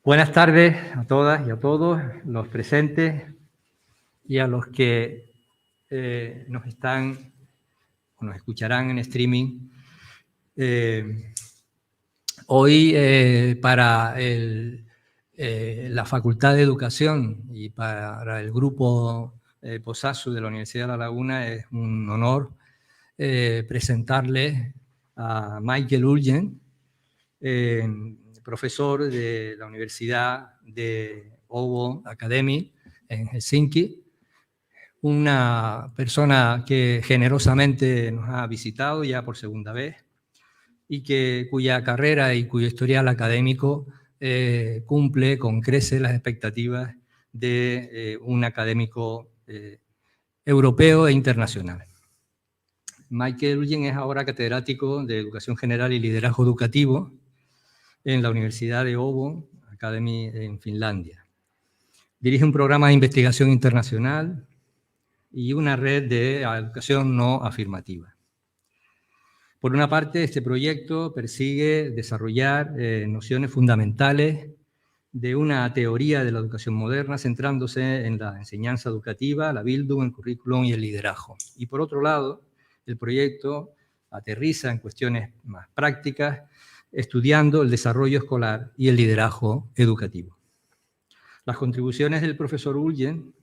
Buenas tardes a todas y a todos los presentes y a los que nos escucharán en streaming. Hoy para la Facultad de Educación y para el grupo POSASU de la Universidad de La Laguna es un honor presentarles a Michael Uljens, profesor de la Universidad de Humboldt Akademi en Helsinki, una persona que generosamente nos ha visitado ya por segunda vez y cuya carrera y cuyo historial académico cumple con creces las expectativas de un académico europeo e internacional. Michael Uljens es ahora catedrático de Educación General y Liderazgo Educativo en la Universidad de Humboldt Akademi en Finlandia. Dirige un programa de investigación internacional y una red de educación no afirmativa. Por una parte, este proyecto persigue desarrollar nociones fundamentales de una teoría de la educación moderna, centrándose en la enseñanza educativa, la Bildung, el currículum y el liderazgo. Y por otro lado, el proyecto aterriza en cuestiones más prácticas, estudiando el desarrollo escolar y el liderazgo educativo. Las contribuciones del profesor Uljens,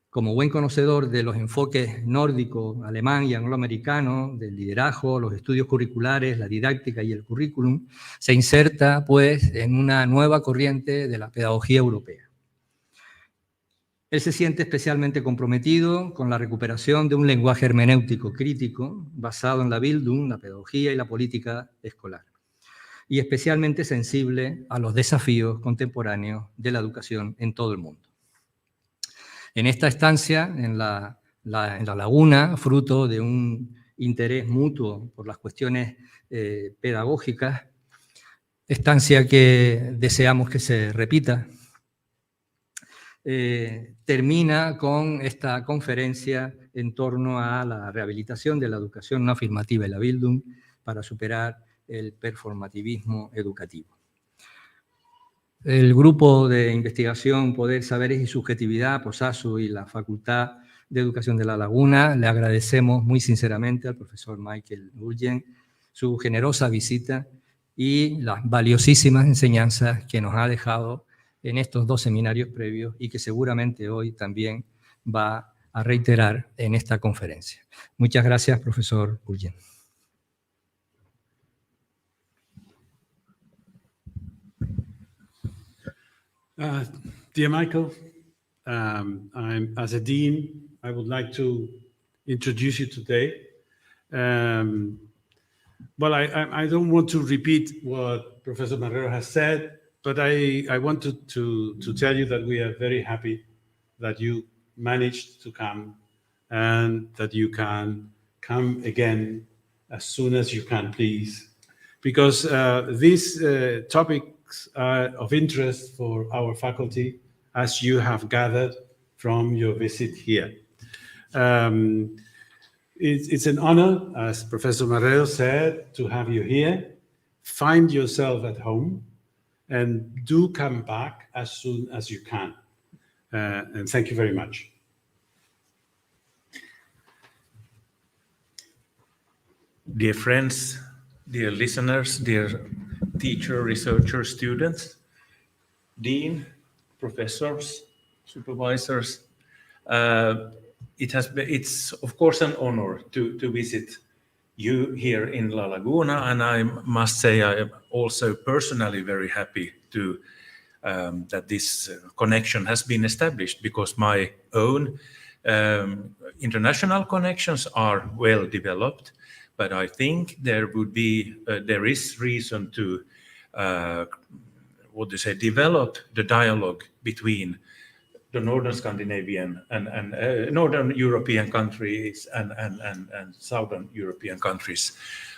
como buen conocedor de los enfoques nórdico, alemán y angloamericano, del liderazgo, los estudios curriculares, la didáctica y el currículum, se inserta, pues, en una nueva corriente de la pedagogía europea. Él se siente especialmente comprometido con la recuperación de un lenguaje hermenéutico crítico basado en la Bildung, la pedagogía y la política escolar, y especialmente sensible a los desafíos contemporáneos de la educación en todo el mundo. En esta estancia, en la Laguna, fruto de un interés mutuo por las cuestiones pedagógicas, estancia que deseamos que se repita, termina con esta conferencia en torno a la rehabilitación de la educación no afirmativa y la Bildung para superar el performativismo educativo. El grupo de investigación Poder, Saberes y Subjetividad, POSASU y la Facultad de Educación de La Laguna, le agradecemos muy sinceramente al profesor Michael Uljens su generosa visita y las valiosísimas enseñanzas que nos ha dejado en estos dos seminarios previos y que seguramente hoy también va a reiterar en esta conferencia. Muchas gracias, profesor Uljens. Dear Michael, as a dean, I would like to introduce you today. Well, I don't want to repeat what Professor Marrero has said, but I wanted to tell you that we are very happy that you managed to come and that you can come again as soon as you can, please, because these topics are of interest for our faculty, as you have gathered from your visit here. It's an honor, as Professor Marrero said, to have you here. Find yourself at home and do come back as soon as you can. And thank you very much. Dear friends, dear listeners, dear teacher, researcher, students, dean, professors, supervisors, it's of course an honor to visit you here in La Laguna, and I must say I am also personally very happy to that this connection has been established, because my own international connections are well developed, but I think there is reason to develop the dialogue between the Northern Scandinavian and Northern European countries and Southern European countries.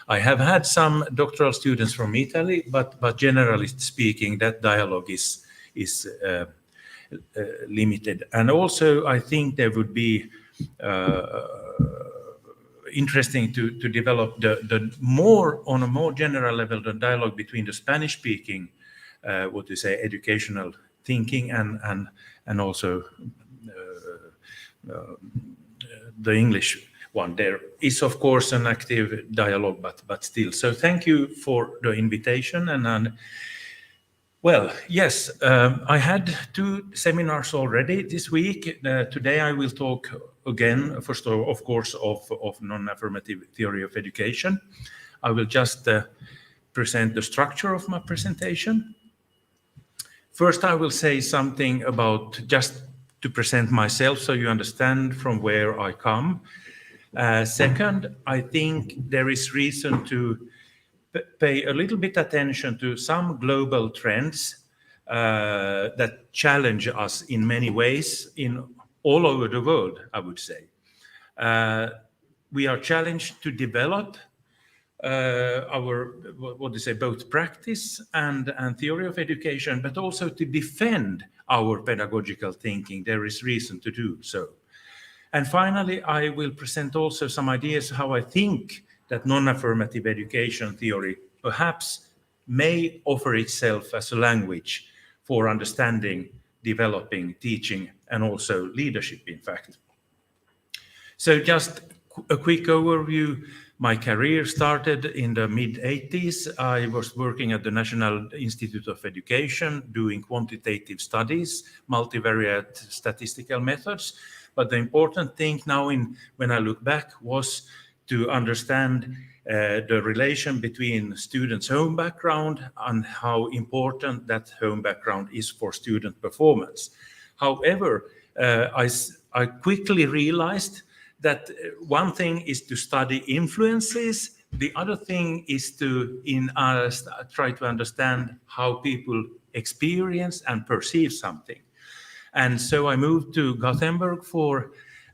I have had some doctoral students from Italy, but generally speaking, that dialogue is limited. And also, I think there would be interesting to develop the more on a more general level the dialogue between the Spanish-speaking educational thinking and also the English one. There is, of course, an active dialogue, but still. So thank you for the invitation. Well, yes, I had 2 seminars already this week. Today I will talk again, first of course, of non-affirmative theory of education. I will just present the structure of my presentation. First, I will say something about, just to present myself so you understand from where I come. Second, I think there is reason to pay a little bit attention to some global trends that challenge us in many ways in all over the world, I would say. We are challenged to develop our, both practice and theory of education, but also to defend our pedagogical thinking. There is reason to do so. And finally, I will present also some ideas how I think that non-affirmative education theory perhaps may offer itself as a language for understanding, developing, teaching, and also leadership, in fact. So just a quick overview. My career started in the mid-80s. I was working at the National Institute of Education, doing quantitative studies, multivariate statistical methods. But the important thing now, when I look back, was to understand the relation between students' home background and how important that home background is for student performance. However, I quickly realized that one thing is to study influences, the other thing is to try to understand how people experience and perceive something. And so I moved to Gothenburg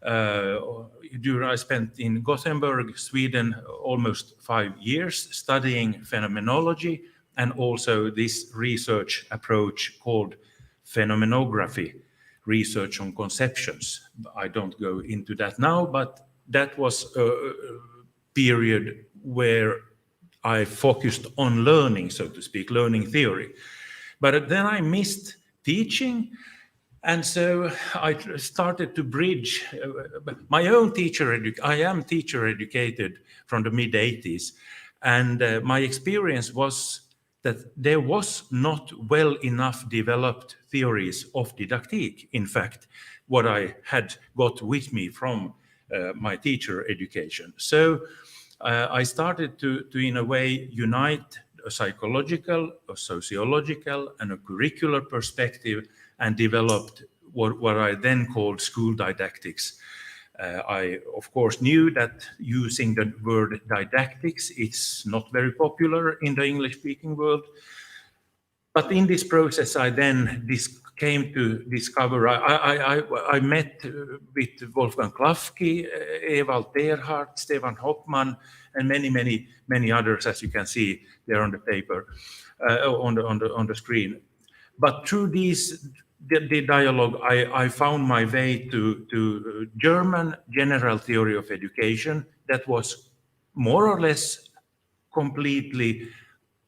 I spent in Gothenburg, Sweden, almost 5 years studying phenomenology and also this research approach called phenomenography, research on conceptions. I don't go into that now, but that was a period where I focused on learning, so to speak, learning theory. But then I missed teaching. And so I started to bridge my own I am teacher educated from the mid-80s. And my experience was that there was not well enough developed theories of didactique. In fact, what I had got with me from my teacher education. So I started to, in a way, unite a psychological, a sociological, and a curricular perspective, and developed what I then called school didactics. I, of course, knew that using the word didactics, it's not very popular in the English-speaking world. But in this process, I then came to discover, I met with Wolfgang Klafki, Ewald Terhardt, Stefan Hoppmann, and many others, as you can see there on the paper, on the screen. But through the dialogue, I found my way to German general theory of education that was more or less completely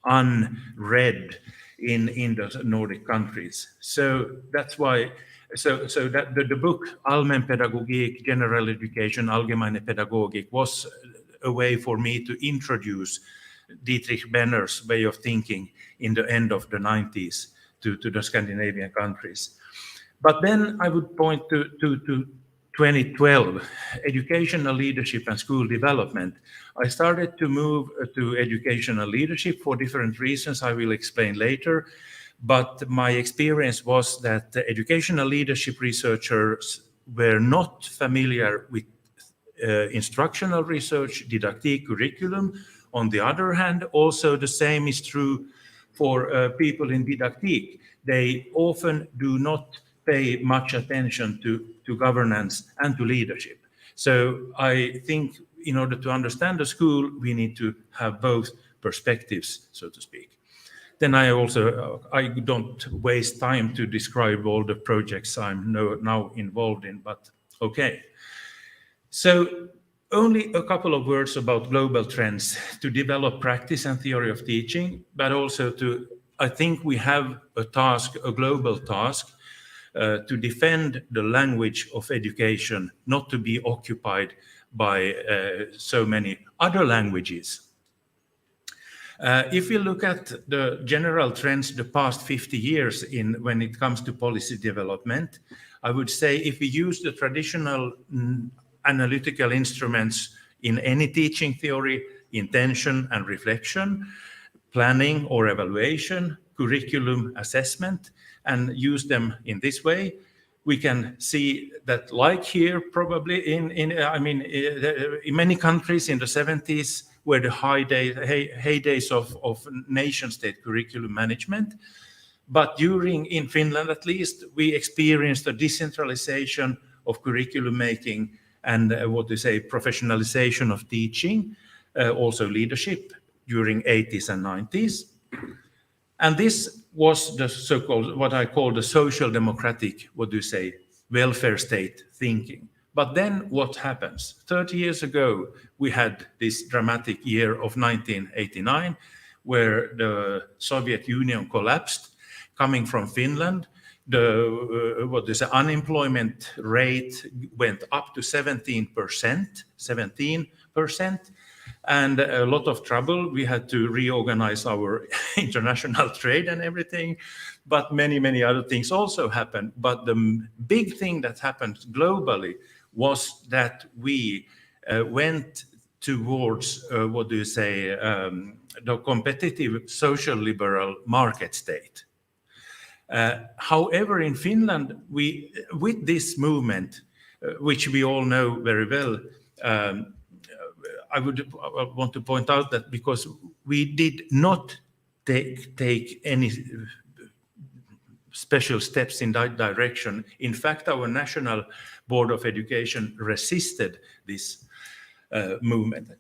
unread in the Nordic countries. So that's why, that the book Allmänpedagogik, General Education, Allgemeine Pädagogik was a way for me to introduce Dietrich Benner's way of thinking in the end of the 90s to the Scandinavian countries. But then I would point to 2012, educational leadership and school development. I started to move to educational leadership for different reasons I will explain later. But my experience was that the educational leadership researchers were not familiar with instructional research, didactic curriculum. On the other hand, also the same is true for people in didactic. They often do not pay much attention to governance and to leadership. So I think in order to understand the school, we need to have both perspectives, so to speak. Then I don't waste time to describe all the projects I'm now involved in, but okay. So only a couple of words about global trends to develop practice and theory of teaching, but also to I think we have a task, a global task, to defend the language of education, not to be occupied by so many other languages. If you look at the general trends the past 50 years when it comes to policy development, I would say if we use the traditional analytical instruments in any teaching theory, intention and reflection, planning or evaluation, curriculum assessment, and use them in this way, we can see that, like here, probably in many countries in the 70s were the heydays of nation-state curriculum management. But in Finland at least, we experienced a decentralization of curriculum making and professionalization of teaching, also leadership during 80s and 90s. And this was the so-called, what I call the social democratic, welfare state thinking. But then what happens? 30 years ago, we had this dramatic year of 1989, where the Soviet Union collapsed. Coming from Finland, the unemployment rate went up to 17%, and a lot of trouble. We had to reorganize our international trade and everything, but many other things also happened. But the big thing that happened globally was that we went towards the competitive social liberal market state. However, in Finland, with this movement, which we all know very well, I want to point out that because we did not take any special steps in that direction. In fact, our National Board of Education resisted this movement.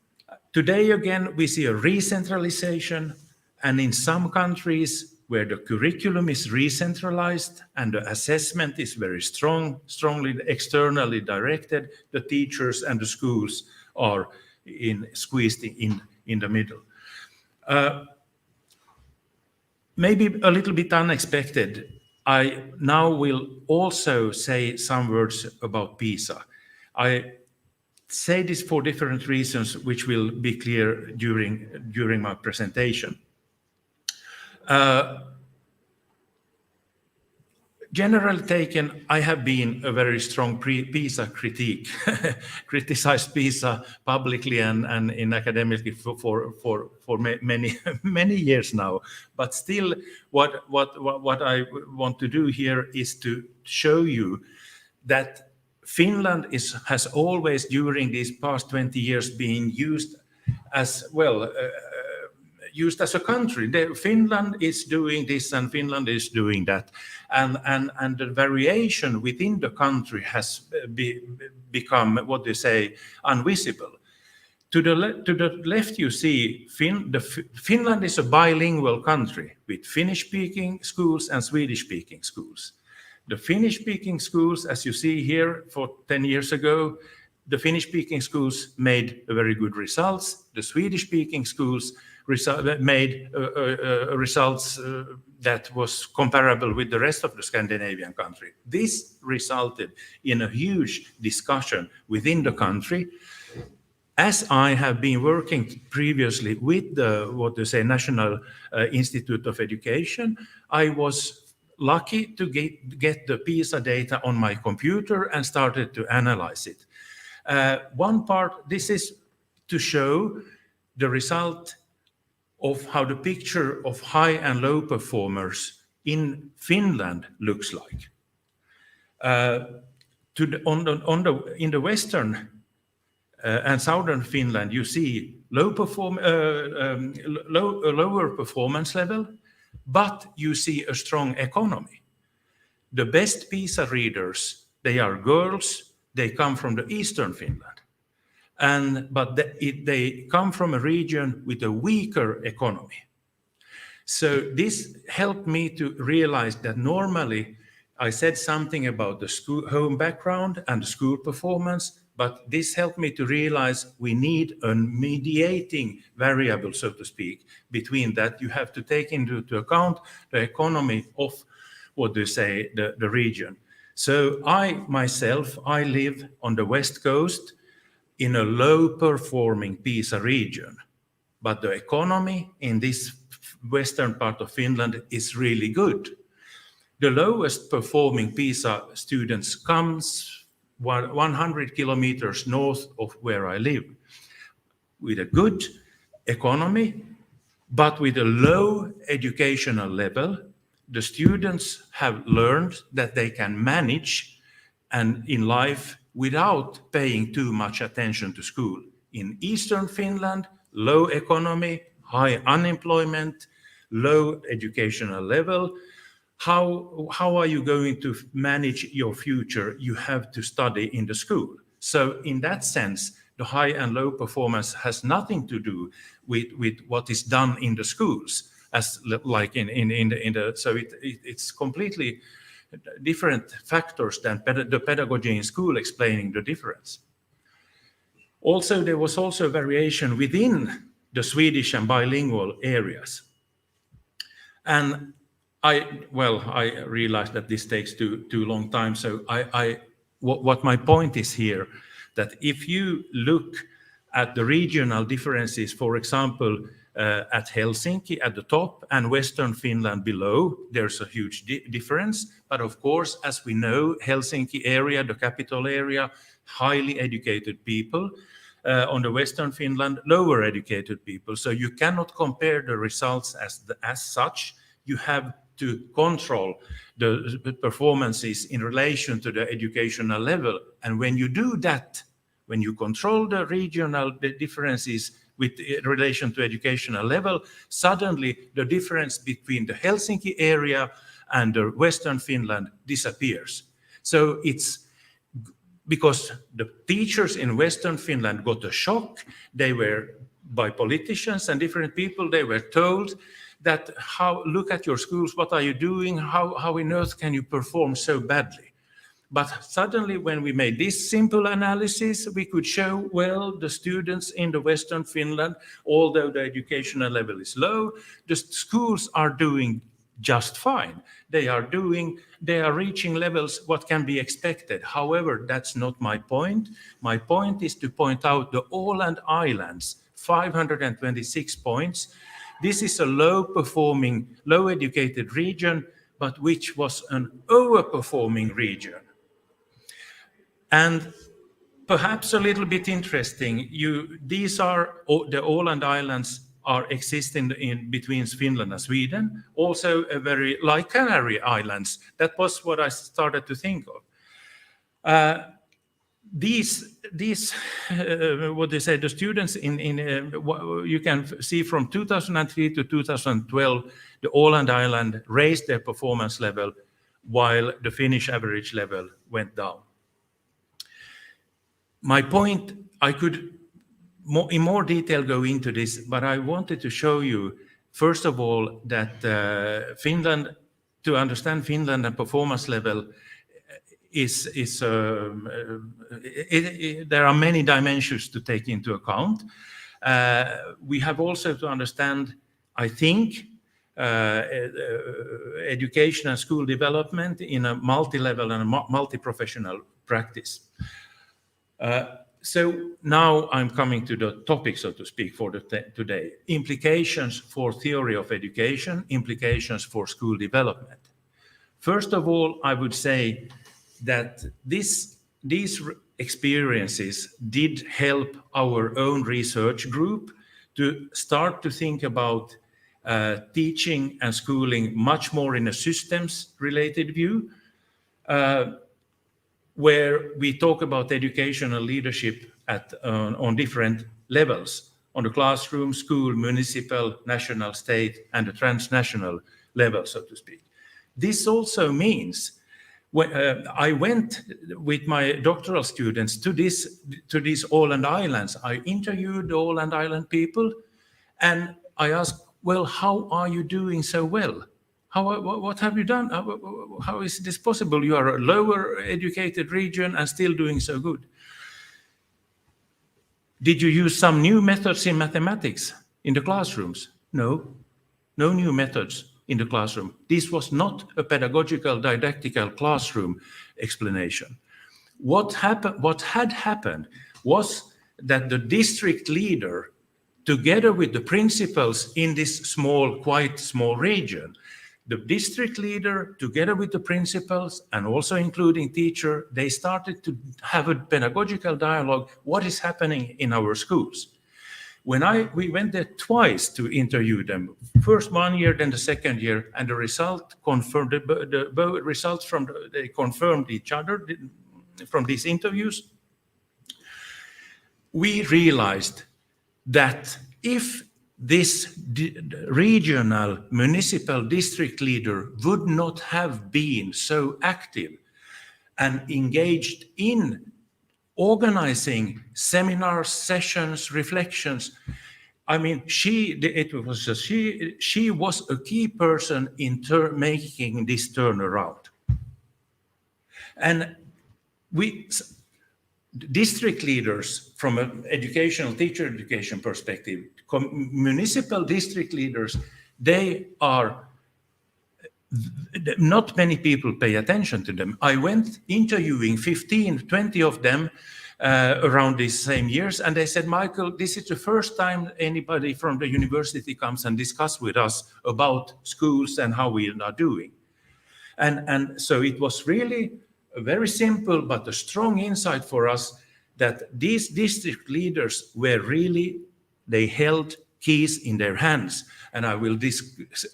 Today, again, we see a re-centralization, and in some countries where the curriculum is re-centralized and the assessment is very strongly externally directed, the teachers and the schools are squeezed in the middle. Maybe a little bit unexpected, I now will also say some words about PISA. I say this for different reasons, which will be clear during my presentation. Generally taken, I have been a very strong PISA critique, criticized PISA publicly and in academically for many years now. But still, what I want to do here is to show you that Finland has always, during these past 20 years, been used as well. Used as a country. Finland is doing this and Finland is doing that. And the variation within the country has become, unvisible. To the left, you see Finland is a bilingual country with Finnish-speaking schools and Swedish-speaking schools. The Finnish-speaking schools, as you see here, for 10 years ago, the Finnish-speaking schools made very good results. The Swedish-speaking schools made results that was comparable with the rest of the Scandinavian country. This resulted in a huge discussion within the country. As I have been working previously with the National Institute of Education, I was lucky to get the PISA data on my computer and started to analyze it. One part, this is to show the result of how the picture of high and low performers in Finland looks like. In the western and southern Finland, you see lower performance level, but you see a strong economy. The best PISA readers, they are girls, they come from the eastern Finland. But they come from a region with a weaker economy. So this helped me to realize that normally I said something about the home background and the school performance, But this helped me to realize we need a mediating variable, so to speak, between that. You have to take into account the economy of, the region. So I live on the West Coast in a low-performing PISA region. But the economy in this western part of Finland is really good. The lowest performing PISA students comes 100 kilometers north of where I live, with a good economy, but with a low educational level. The students have learned that they can manage and in life without paying too much attention to school. In Eastern Finland, low economy, high unemployment, low educational level. How are you going to manage your future? You have to study in the school. So in that sense, the high and low performance has nothing to do with what is done in the schools, as like it's completely different factors than the pedagogy in school explaining the difference. Also, there was also variation within the Swedish and bilingual areas. And I realized that this takes too long time. So what my point is here, that if you look at the regional differences, for example, at Helsinki at the top and Western Finland below, there's a huge difference. But of course, as we know, Helsinki area, the capital area, highly educated people. On the Western Finland, lower educated people. So you cannot compare the results as such. You have to control the performances in relation to the educational level. And when you do that, when you control the regional differences with relation to educational level, suddenly the difference between the Helsinki area and the Western Finland disappears. So it's because the teachers in Western Finland got a shock. They were, by politicians and different people, they were told that, look at your schools, what are you doing? How on earth can you perform so badly? But suddenly when we made this simple analysis, we could show, well, the students in the Western Finland, although the educational level is low, the schools are doing just fine. They are reaching levels what can be expected. However, that's not my point. My point is to point out the Åland Islands, 526 points. This is a low-performing, low-educated region, but which was an over-performing region. And perhaps a little bit interesting, these are the Åland Islands are existing in between Finland and Sweden, also a very like Canary Islands. That was what I started to think of. The students you can see from 2003 to 2012, the Åland Island raised their performance level while the Finnish average level went down. My point, I could in more detail go into this, but I wanted to show you, first of all, that Finland, to understand Finland and performance level, there are many dimensions to take into account. We have also to understand, I think, education and school development in a multi-level and multi-professional practice. So now I'm coming to the topic, so to speak, for today. Implications for theory of education, implications for school development. First of all, I would say that these experiences did help our own research group to start to think about teaching and schooling much more in a systems-related view, where we talk about educational leadership on different levels, on the classroom, school, municipal, national, state, and the transnational level, so to speak. This also means I went with my doctoral students to these Åland Islands. I interviewed the Åland Island people, and I asked, well, how are you doing so well? What have you done? How is this possible? You are a lower educated region and still doing so good. Did you use some new methods in mathematics in the classrooms? No, no new methods in the classroom. This was not a pedagogical, didactical classroom explanation. What had happened was that the district leader, together with the principals in this quite small region, the district leader, together with the principals and also including teacher, they started to have a pedagogical dialogue. What is happening in our schools? We went there twice to interview them, first 1 year, then the second year, and the result confirmed the results they confirmed each other from these interviews. We realized that if this regional municipal district leader would not have been so active and engaged in organizing seminars, sessions, reflections, I mean, she was a key person in making this turnaround. And district leaders, from an educational teacher education perspective, municipal district leaders, they are, not many people pay attention to them. I went interviewing 15, 20 of them around these same years, and they said, Michael, this is the first time anybody from the university comes and discuss with us about schools and how we are doing. And so it was really a very simple but a strong insight for us that these district leaders were really, they held keys in their hands. And I will,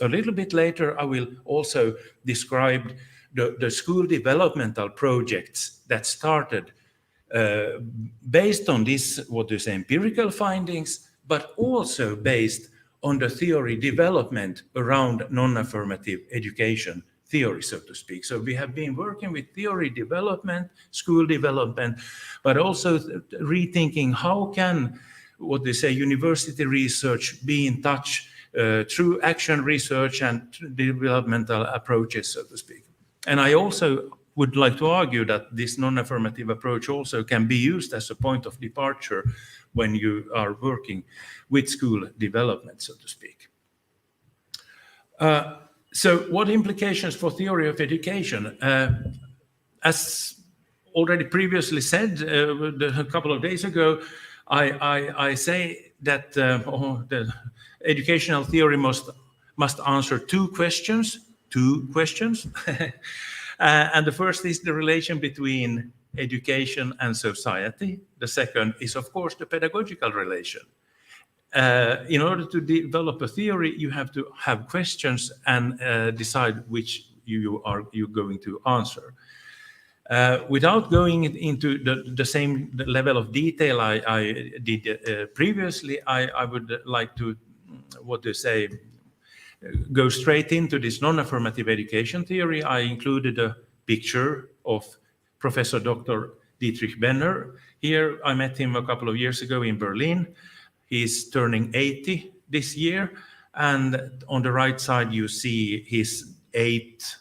a little bit later, I will also describe the school developmental projects that started based on this, empirical findings, but also based on the theory development around non-affirmative education theory, so to speak. So we have been working with theory development, school development, but also rethinking how can, university research be in touch through action research and developmental approaches, so to speak. And I also would like to argue that this non-affirmative approach also can be used as a point of departure when you are working with school development, so to speak. So what implications for theory of education? As already previously said a couple of days ago, I say that the educational theory must answer two questions. And the first is the relation between education and society. The second is, of course, the pedagogical relation. In order to develop a theory, you have to have questions and decide which you're going to answer. Without going into the same level of detail I did previously, I would like to, go straight into this non-affirmative education theory. I included a picture of Professor Dr. Dietrich Benner. Here, I met him a couple of years ago in Berlin. He's turning 80 this year. And on the right side, you see his 8th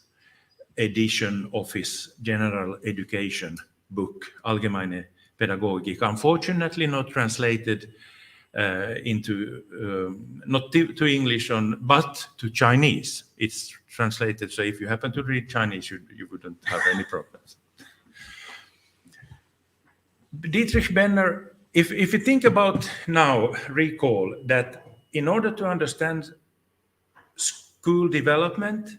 edition of his general education book, Allgemeine Pädagogik. Unfortunately, not translated not to English, but to Chinese. It's translated, so if you happen to read Chinese, you wouldn't have any problems. Dietrich Benner, if you think about now, recall that in order to understand school development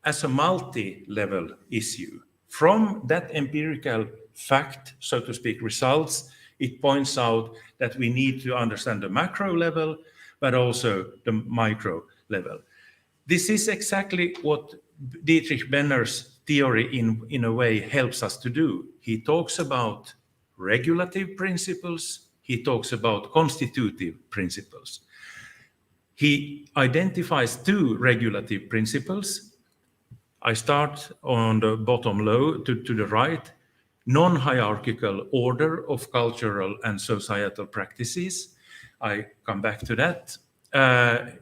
as a multi-level issue, from that empirical fact, so to speak, results, it points out that we need to understand the macro level, but also the micro level. This is exactly what Dietrich Benner's theory in a way helps us to do. He talks about regulative principles. He talks about constitutive principles. He identifies two regulative principles. I start on the bottom low to the right. Non-hierarchical order of cultural and societal practices. I come back to that.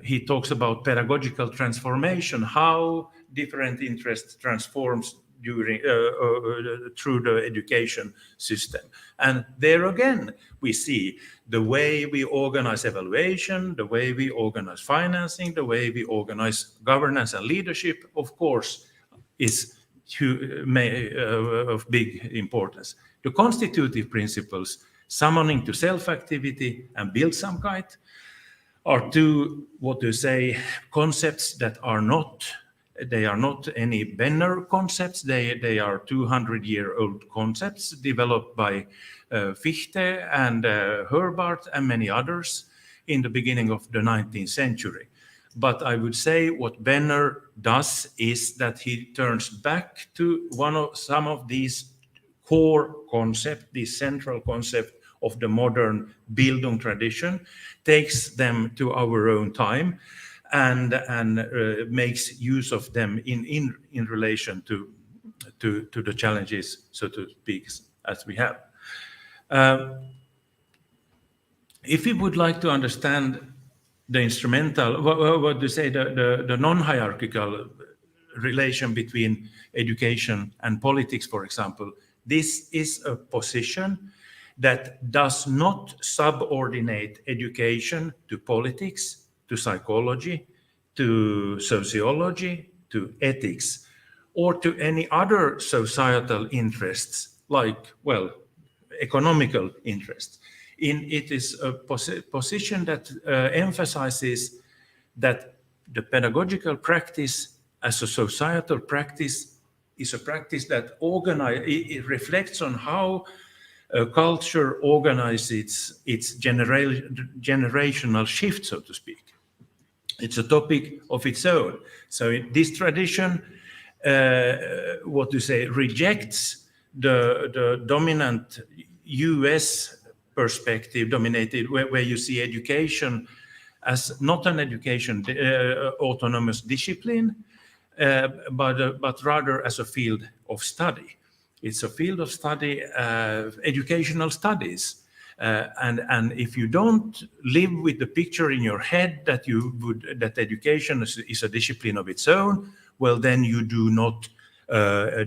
He talks about pedagogical transformation, how different interests transforms through the education system. And there again, we see the way we organize evaluation, the way we organize financing, the way we organize governance and leadership, of course, is of big importance. The constitutive principles, summoning to self-activity and build some kind, are two, concepts that are not, they are not any Benner concepts. They are 200-year-old concepts developed by Fichte and Herbart and many others in the beginning of the 19th century. But I would say what Benner does is that he turns back to some of these core concepts, these central concepts of the modern Bildung tradition, takes them to our own time and makes use of them in relation to the challenges, so to speak, as we have. If we would like to understand the instrumental, the non-hierarchical relation between education and politics, for example, this is a position that does not subordinate education to politics, to psychology, to sociology, to ethics, or to any other societal interests, like, well, economical interests. It is a position that emphasizes that the pedagogical practice as a societal practice is a practice that it reflects on how culture organizes its generational shift, so to speak. It's a topic of its own. So this tradition, rejects the dominant US perspective dominated, where you see education as not an education autonomous discipline, but rather as a field of study. It's a field of study, educational studies. And if you don't live with the picture in your head that education is a discipline of its own, well, then you do not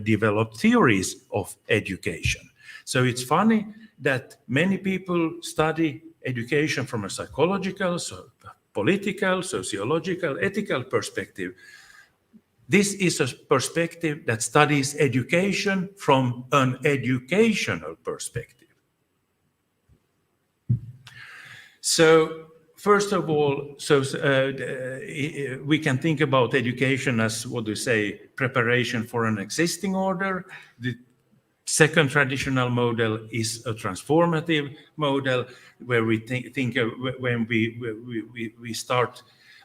develop theories of education. So it's funny that many people study education from a psychological, political, sociological, ethical perspective. This is a perspective that studies education from an educational perspective. So, first of all, we can think about education as, preparation for an existing order. The second traditional model is a transformative model, where we think when we start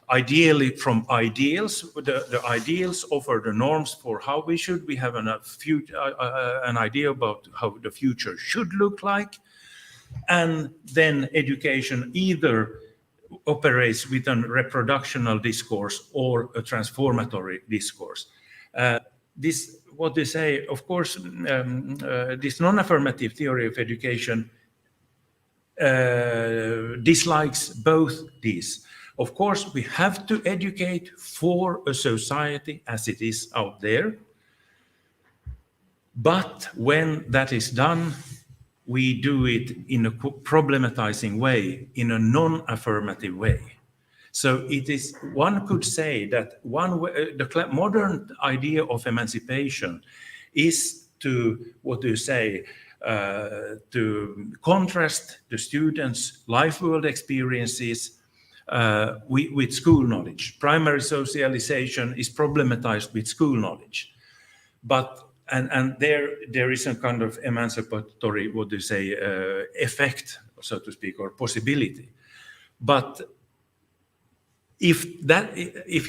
ideally from ideals. The ideals offer the norms for how we have an idea about how the future should look like. And then education either operates with a reproductional discourse or a transformatory discourse. Of course, this non-affirmative theory of education dislikes both these. Of course, we have to educate for a society as it is out there. But when that is done, we do it in a problematizing way, in a non-affirmative way. So one could say that the modern idea of emancipation is to contrast the students' life world experiences with school knowledge. Primary socialization is problematized with school knowledge, but and there is a kind of emancipatory effect, so to speak, or possibility. But if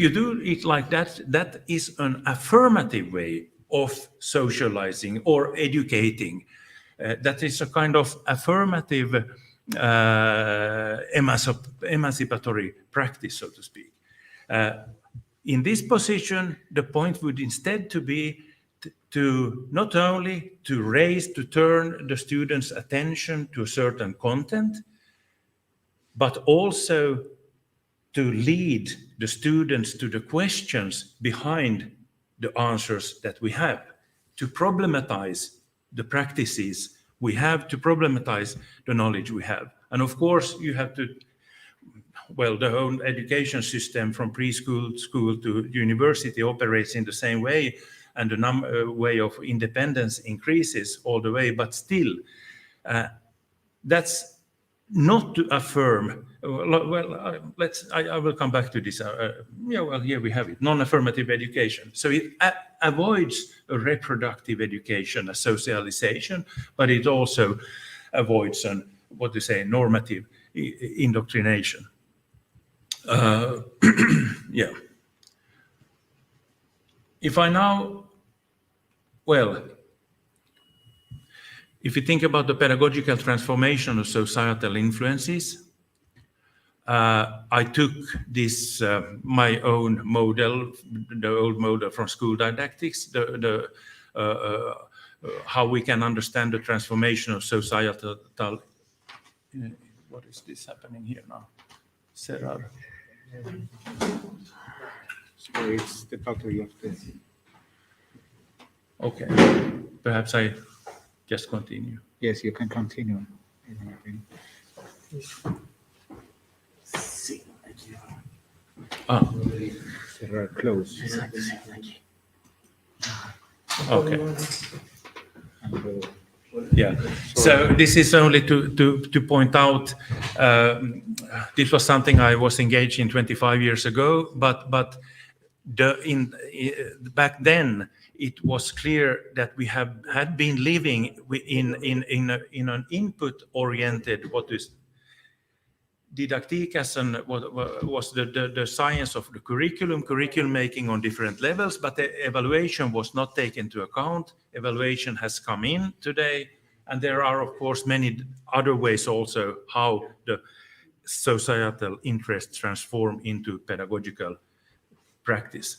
you do it like that, that is an affirmative way of socializing or educating. That is a kind of affirmative emancipatory practice, so to speak. In this position, the point would instead to be to not only to turn the students' attention to a certain content, but also to lead the students to the questions behind the answers that we have. to problematize the practices we have, to problematize the knowledge we have. And of course, you have to, well, the whole education system from preschool, school to university operates in the same way, and the way of independence increases all the way, but still, that's not to affirm, I will come back to this. Here we have it, non-affirmative education. So it avoids a reproductive education, a socialization, but it also avoids normative indoctrination. Yeah. If I now, if you think about the pedagogical transformation of societal influences, I took this, my own model, the old model from school didactics, how we can understand the transformation of societal, what is this happening here now? Serar. So it's the factory of this. Okay, perhaps I just continue. Yes, you can continue. Serar close. Okay. Yeah. So this is only to point out. This was something I was engaged in 25 years ago, but back then it was clear that we had been living in an input-oriented, what is didactic as was the science of the curriculum making on different levels, but the evaluation was not taken into account. Evaluation has come in today, and there are, of course, many other ways also how the societal interests transform into pedagogical practice.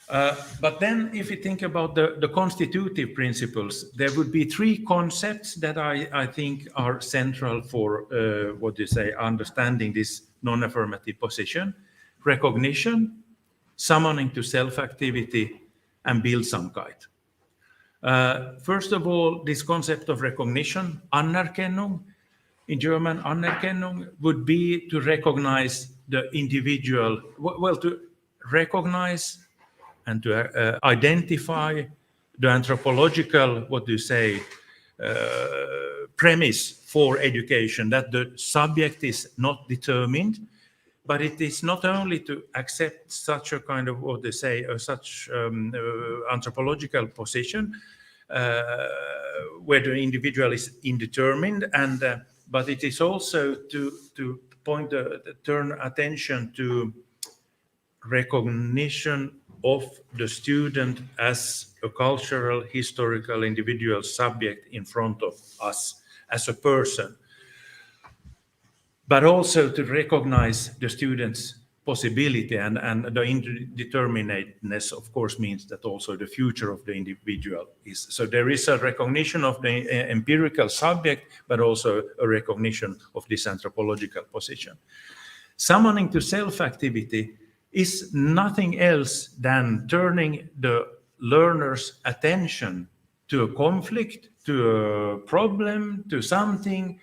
But then if you think about the constitutive principles, there would be three concepts that I think are central for, understanding this non-affirmative position: recognition, summoning to self-activity, and bildsamkeit. First of all, this concept of recognition, Anerkennung, in German, Anerkennung, would be to recognize the individual, to recognize and to identify the anthropological, premise for education, that the subject is not determined, but it is not only to accept such a kind of, anthropological position, where the individual is indeterminate, but it is also to turn attention to recognition of the student as a cultural, historical, individual subject in front of us as a person, but also to recognize the student's possibility, and the indeterminateness, of course, means that also the future of the individual is. So there is a recognition of the empirical subject, but also a recognition of this anthropological position. Summoning to self-activity is nothing else than turning the learner's attention to a conflict, to a problem, to something,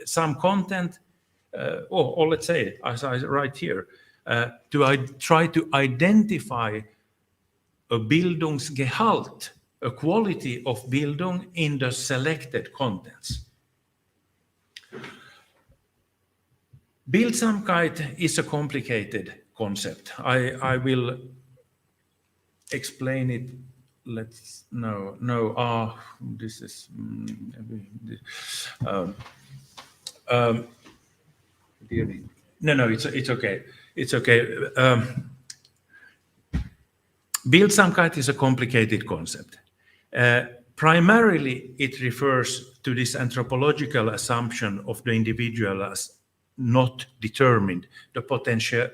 some content, or let's say, as I write here, try to identify a Bildungsgehalt, a quality of Bildung in the selected contents. Bildsamkeit is a complicated concept. I will explain it. This is no, it's okay. It's okay. Bildsamkeit is a complicated concept. Primarily, it refers to this anthropological assumption of the individual as not determined, the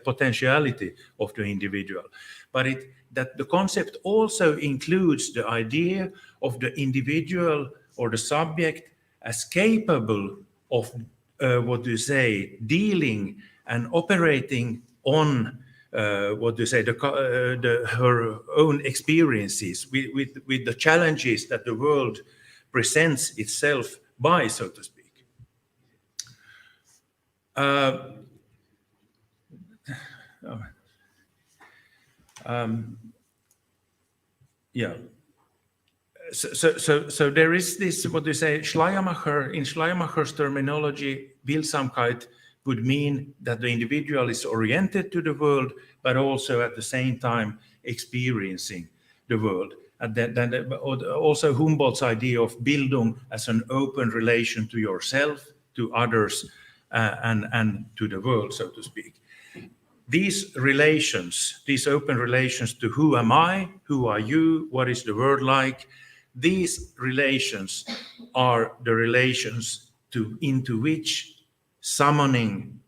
potentiality of the individual. But that the concept also includes the idea of the individual or the subject as capable of dealing and operating on her own experiences with the challenges that the world presents itself by, so to speak. So there is this, Schleiermacher, in Schleiermacher's terminology, Bildsamkeit would mean that the individual is oriented to the world, but also at the same time experiencing the world. And then also Humboldt's idea of Bildung as an open relation to yourself, to others, and to the world, so to speak. These relations, these open relations to who am I, who are you, what is the world like, these relations are the relations into which summoning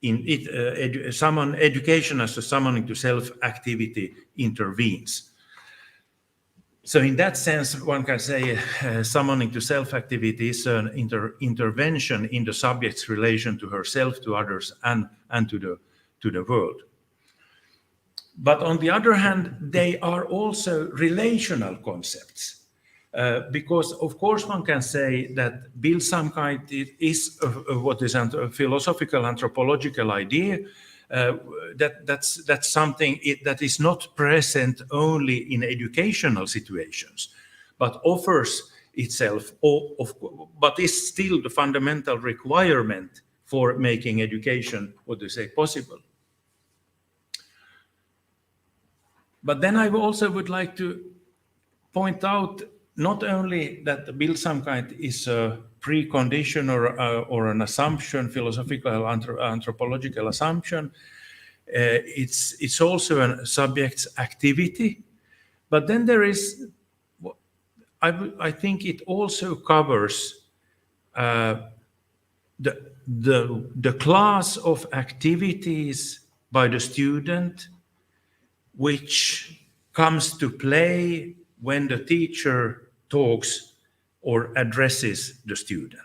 education as a summoning to self activity intervenes. So in that sense, one can say summoning to self-activity is an intervention in the subject's relation to herself, to others, and to the world. But on the other hand, they are also relational concepts. Because of course one can say that Bildsamkeit is what is a philosophical anthropological idea, that's something that is not present only in educational situations, but offers itself, but is still the fundamental requirement for making education, possible. But then I also would like to point out not only that the Bildsamkeit is a precondition or an assumption, philosophical anthropological assumption, it's also a subject's activity. But then there is, I think it also covers the class of activities by the student which comes to play when the teacher talks or addresses the student.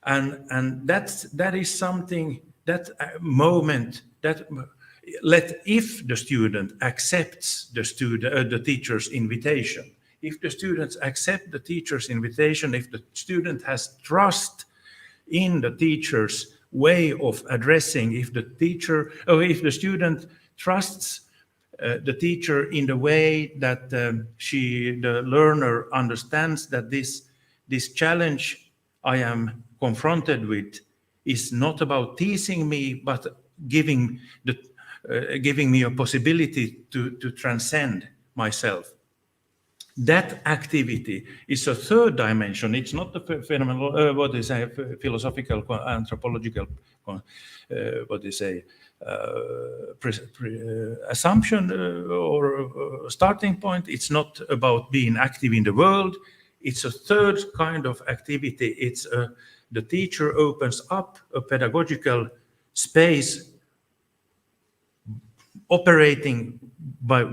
And that is something, that moment, that if the student accepts the teacher's invitation, if the students accept the teacher's invitation, if the student has trust in the teacher's way of addressing, if the student trusts the teacher in the way that the learner understands that this challenge I am confronted with is not about teasing me, but giving me a possibility to transcend myself. That activity is a third dimension. It's not the philosophical anthropological assumption or starting point. It's not about being active in the world. It's a third kind of activity. It's the teacher opens up a pedagogical space, operating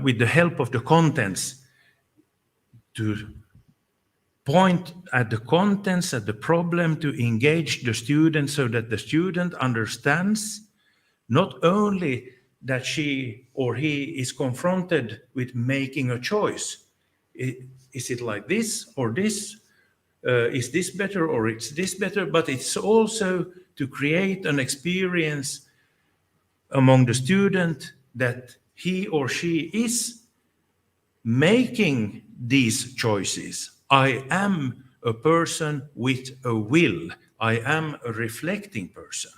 with the help of the contents, to point at the contents, at the problem, to engage the student so that the student understands not only that she or he is confronted with making a choice. Is it like this or this? Is this better or is this better? But it's also to create an experience among the student that he or she is making these choices. I am a person with a will. I am a reflecting person.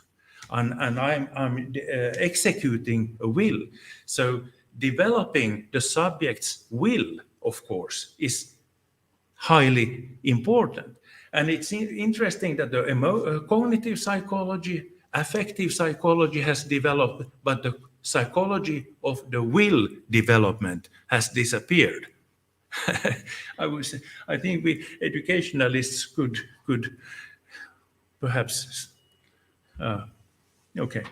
And I'm executing a will. So developing the subject's will, of course, is highly important. And it's interesting that the cognitive psychology, affective psychology has developed, but the psychology of the will development has disappeared. I think we educationalists could perhaps okay.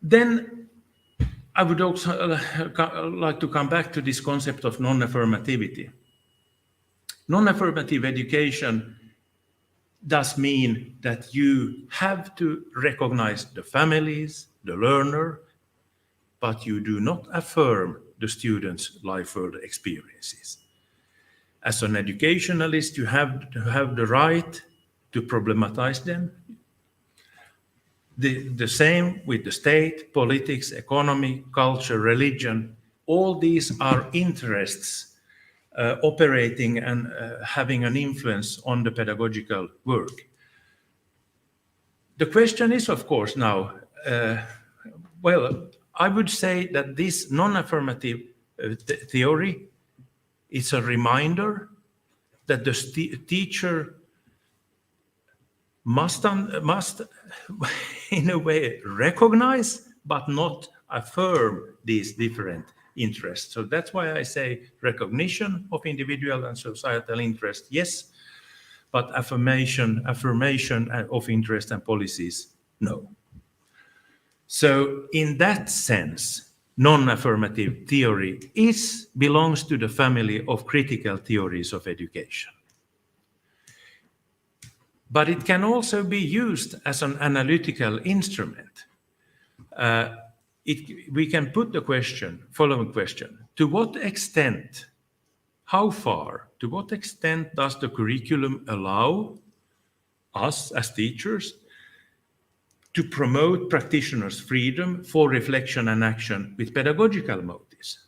Then I would also like to come back to this concept of non-affirmativity. Non-affirmative education does mean that you have to recognize the families, the learner, but you do not affirm the students' life-world experiences. As an educationalist, you have to have the right to problematize them. The same with the state, politics, economy, culture, religion. All these are interests operating and having an influence on the pedagogical work. The question is, of course, now, well, I would say that this non-affirmative theory is a reminder that the teacher must in a way recognize but not affirm these different interests. So that's why I say recognition of individual and societal interest, yes, but affirmation of interest and policies, no. So in that sense, non-affirmative theory belongs to the family of critical theories of education. But it can also be used as an analytical instrument. We can put the following question: to what extent, how far, to what extent does the curriculum allow us as teachers to promote practitioners' freedom for reflection and action with pedagogical motives?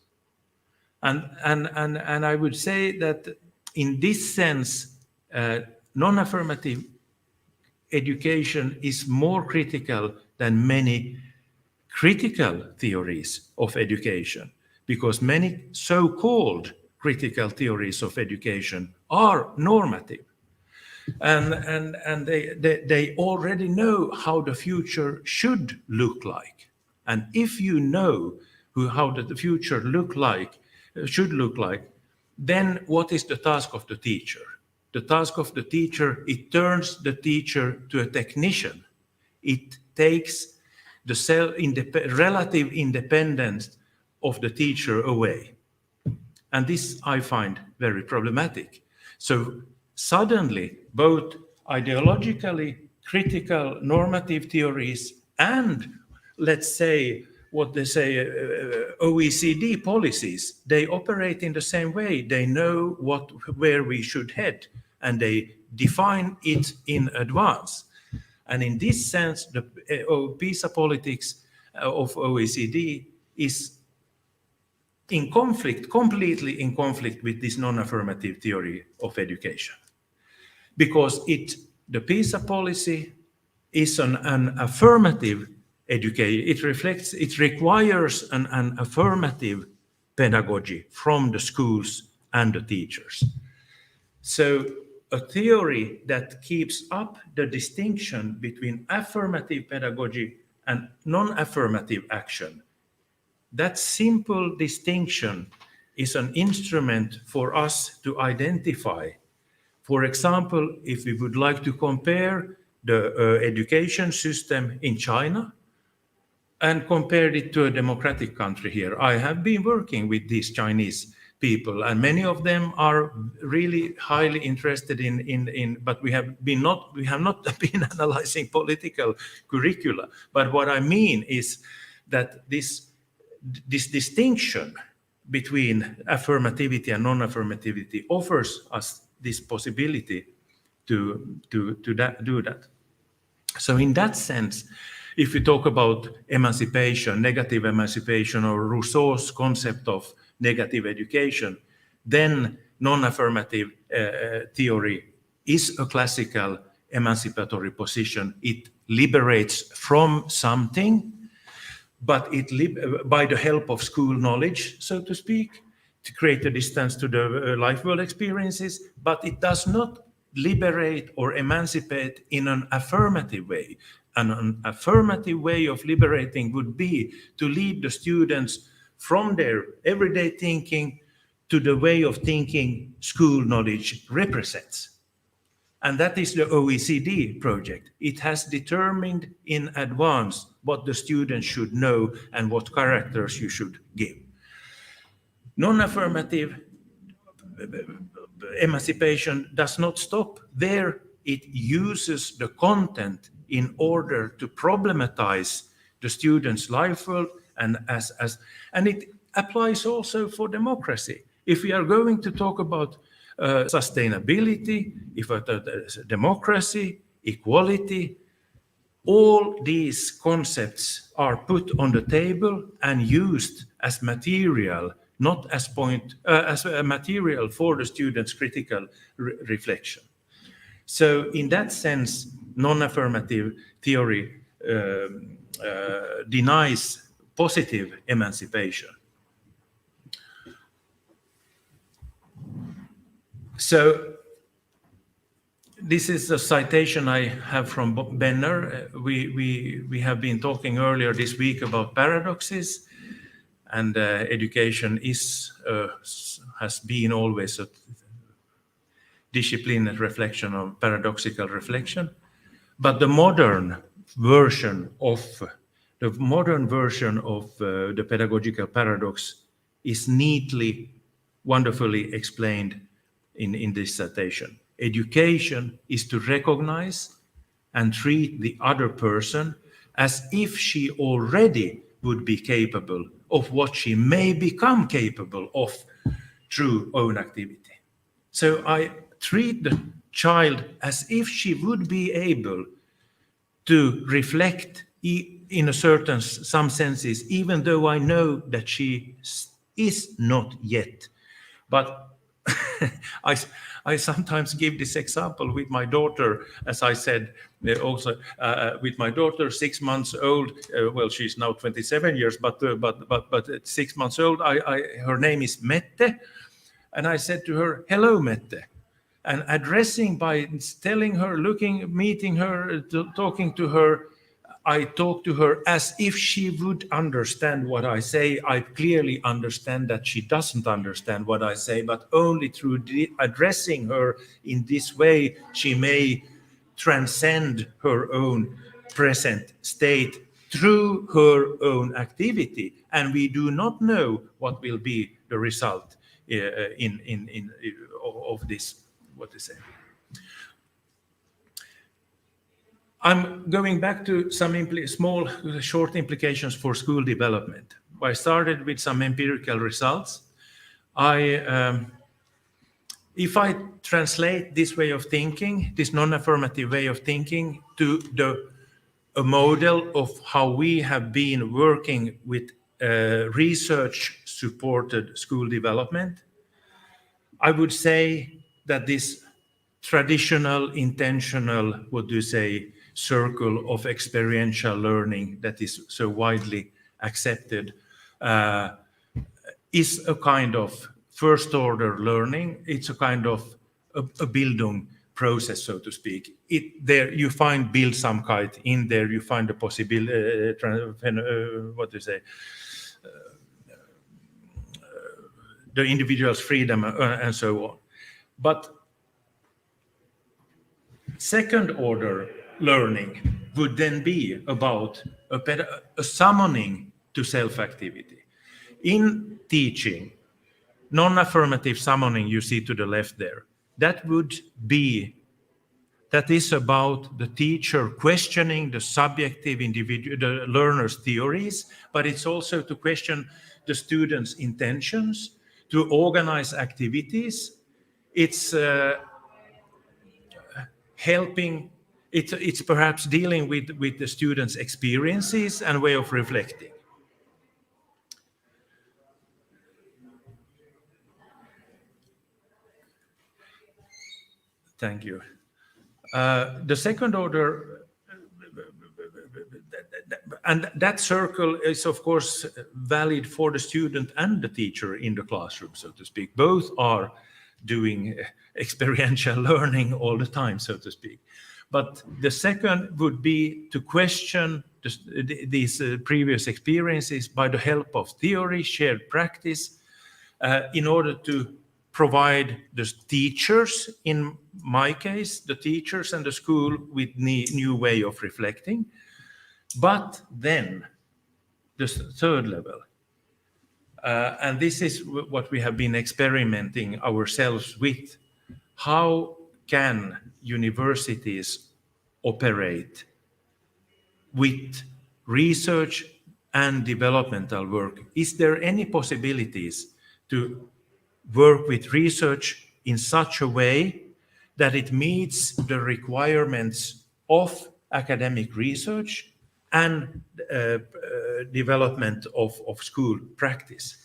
And I would say that in this sense, non-affirmative education is more critical than many critical theories of education, because many so-called critical theories of education are normative. And they already know how the future should look like. And if you know how the future should look like, then what is the task of the teacher? The task of the teacher, it turns the teacher to a technician. It takes the relative independence of the teacher away. And this I find very problematic. So suddenly, both ideologically critical normative theories and, let's say, what they say, OECD policies, they operate in the same way. They know where we should head, and they define it in advance. And in this sense, the PISA politics of OECD is completely in conflict with this non-affirmative theory of education. Because the PISA policy is an affirmative education. It requires an affirmative pedagogy from the schools and the teachers. So a theory that keeps up the distinction between affirmative pedagogy and non-affirmative action, that simple distinction is an instrument for us to identify. For example, if we would like to compare the education system in China and compare it to a democratic country here. I have been working with these Chinese people, and many of them are really highly interested but we have not been analyzing political curricula. But what I mean is that this distinction between affirmativity and non-affirmativity offers us this possibility to do that. So in that sense, if we talk about emancipation, negative emancipation, or Rousseau's concept of negative education, then non-affirmative theory is a classical emancipatory position. It liberates from something, but by the help of school knowledge, so to speak, to create a distance to the life world experiences, but it does not liberate or emancipate in an affirmative way. And an affirmative way of liberating would be to lead the students from their everyday thinking to the way of thinking school knowledge represents. And that is the OECD project. It has determined in advance what the students should know and what characters you should give. Non-affirmative emancipation does not stop there it uses the content in order to problematize the student's life world, and it applies also for democracy. If we are going to talk about sustainability, if democracy, equality, all these concepts are put on the table and used as material, not as as a material for the student's critical reflection. So in that sense, non-affirmative theory denies positive emancipation. So this is a citation I have from Benner. We have been talking earlier this week about paradoxes, and education has been always a discipline and reflection of paradoxical reflection. But the modern version of the pedagogical paradox is neatly, wonderfully explained in this citation. Education is to recognize and treat the other person as if she already would be capable of what she may become capable of through own activity. So I treat the child as if she would be able to reflect in some senses, even though I know that she is not yet. But I sometimes give this example with my daughter, as I said, also with my daughter, 6 months old. Well, she's now 27 years, but 6 months old. Her name is Mette, and I said to her, "Hello, Mette," and addressing by telling her, meeting her, talking to her. I talk to her as if she would understand what I say. I clearly understand that she doesn't understand what I say, but only through addressing her in this way, she may transcend her own present state through her own activity. And we do not know what will be the result of this, what to say. I'm going back to some small, short implications for school development. I started with some empirical results. If I translate this way of thinking, this non-affirmative way of thinking, to a model of how we have been working with research-supported school development, I would say that this traditional, intentional, circle of experiential learning that is so widely accepted is a kind of first-order learning. It's a kind of a Bildung process, so to speak. There you find Bildsamkeit in there. You find the possibility, the individual's freedom and so on. But second-order learning would then be about a summoning to self-activity. In teaching, non-affirmative summoning you see to the left there, that is about the teacher questioning the subjective individual, the learner's theories, but it's also to question the student's intentions, to organize activities. It's helping. It's perhaps dealing with the students' experiences and way of reflecting. Thank you. The second order, and that circle is of course valid for the student and the teacher in the classroom, so to speak. Both are doing experiential learning all the time, so to speak. But the second would be to question these previous experiences by the help of theory, shared practice, in order to provide the teachers, in my case, the teachers and the school, with new way of reflecting. But then the third level, and this is what we have been experimenting ourselves with. How can universities operate with research and developmental work? Is there any possibilities to work with research in such a way that it meets the requirements of academic research and development of school practice?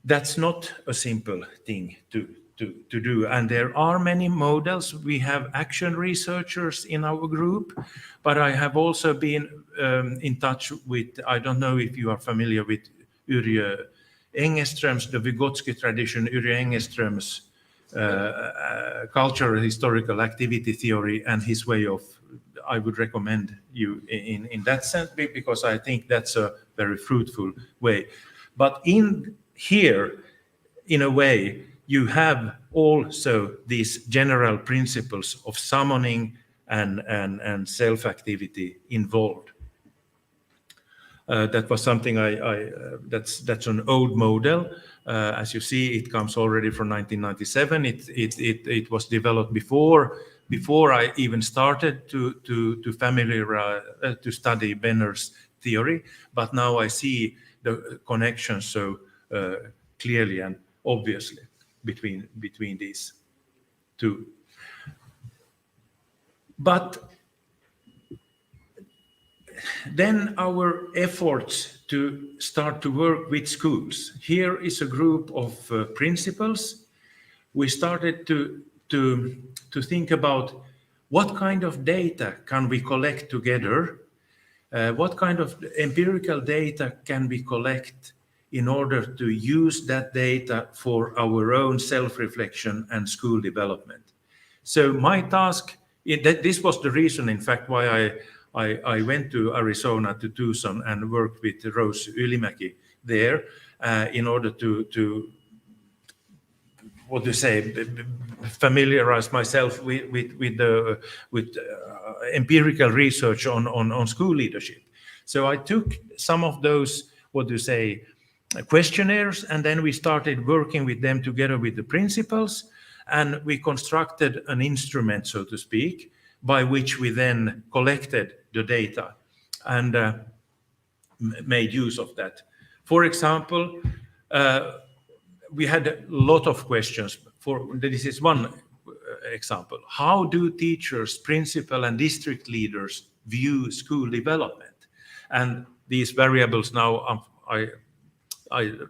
That's not a simple thing to do. And there are many models. We have action researchers in our group, but I have also been in touch with, I don't know if you are familiar with Yrjö Engeström's, the Vygotsky tradition, Yrjö Engeström's cultural historical activity theory and his way of, I would recommend you in that sense, because I think that's a very fruitful way. But here, in a way, you have also these general principles of summoning and self-activity involved. That was something that's an old model. As you see, it comes already from 1997. It was developed before I even started to study Benner's theory, but now I see the connection so clearly and obviously between these two. But then our efforts to start to work with schools. Here is a group of principals. We started to think about what kind of data can we collect together, what kind of empirical data can we collect in order to use that data for our own self-reflection and school development. So my task, this was the reason, in fact, why I went to Arizona, to Tucson, and worked with Rose Ylimäki there in order to familiarize myself with empirical research on school leadership. So I took some of those, questionnaires, and then we started working with them together with the principals, and we constructed an instrument, so to speak, by which we then collected the data and made use of that. For example, we had a lot of questions. This is one example. How do teachers, principal, and district leaders view school development? And these variables now,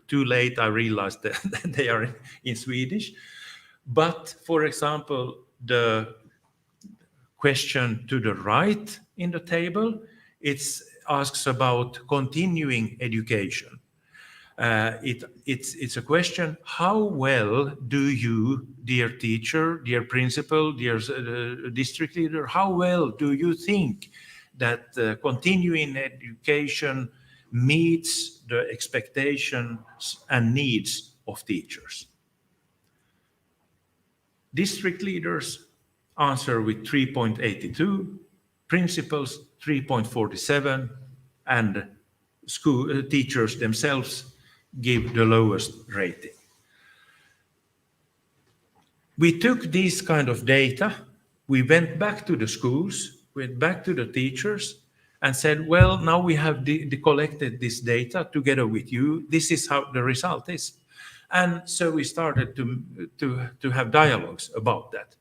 too late, I realized that they are in Swedish. But for example, the question to the right in the table, it asks about continuing education. It's a question: how well do you, dear teacher, dear principal, dear district leader, how well do you think that continuing education meets the expectations and needs of teachers? District leaders answer with 3.82, principals 3.47, and school teachers themselves give the lowest rating. We took this kind of data, we went back to the schools, went back to the teachers, and said, well, now we have collected this data together with you. This is how the result is. And so we started to have dialogues about that.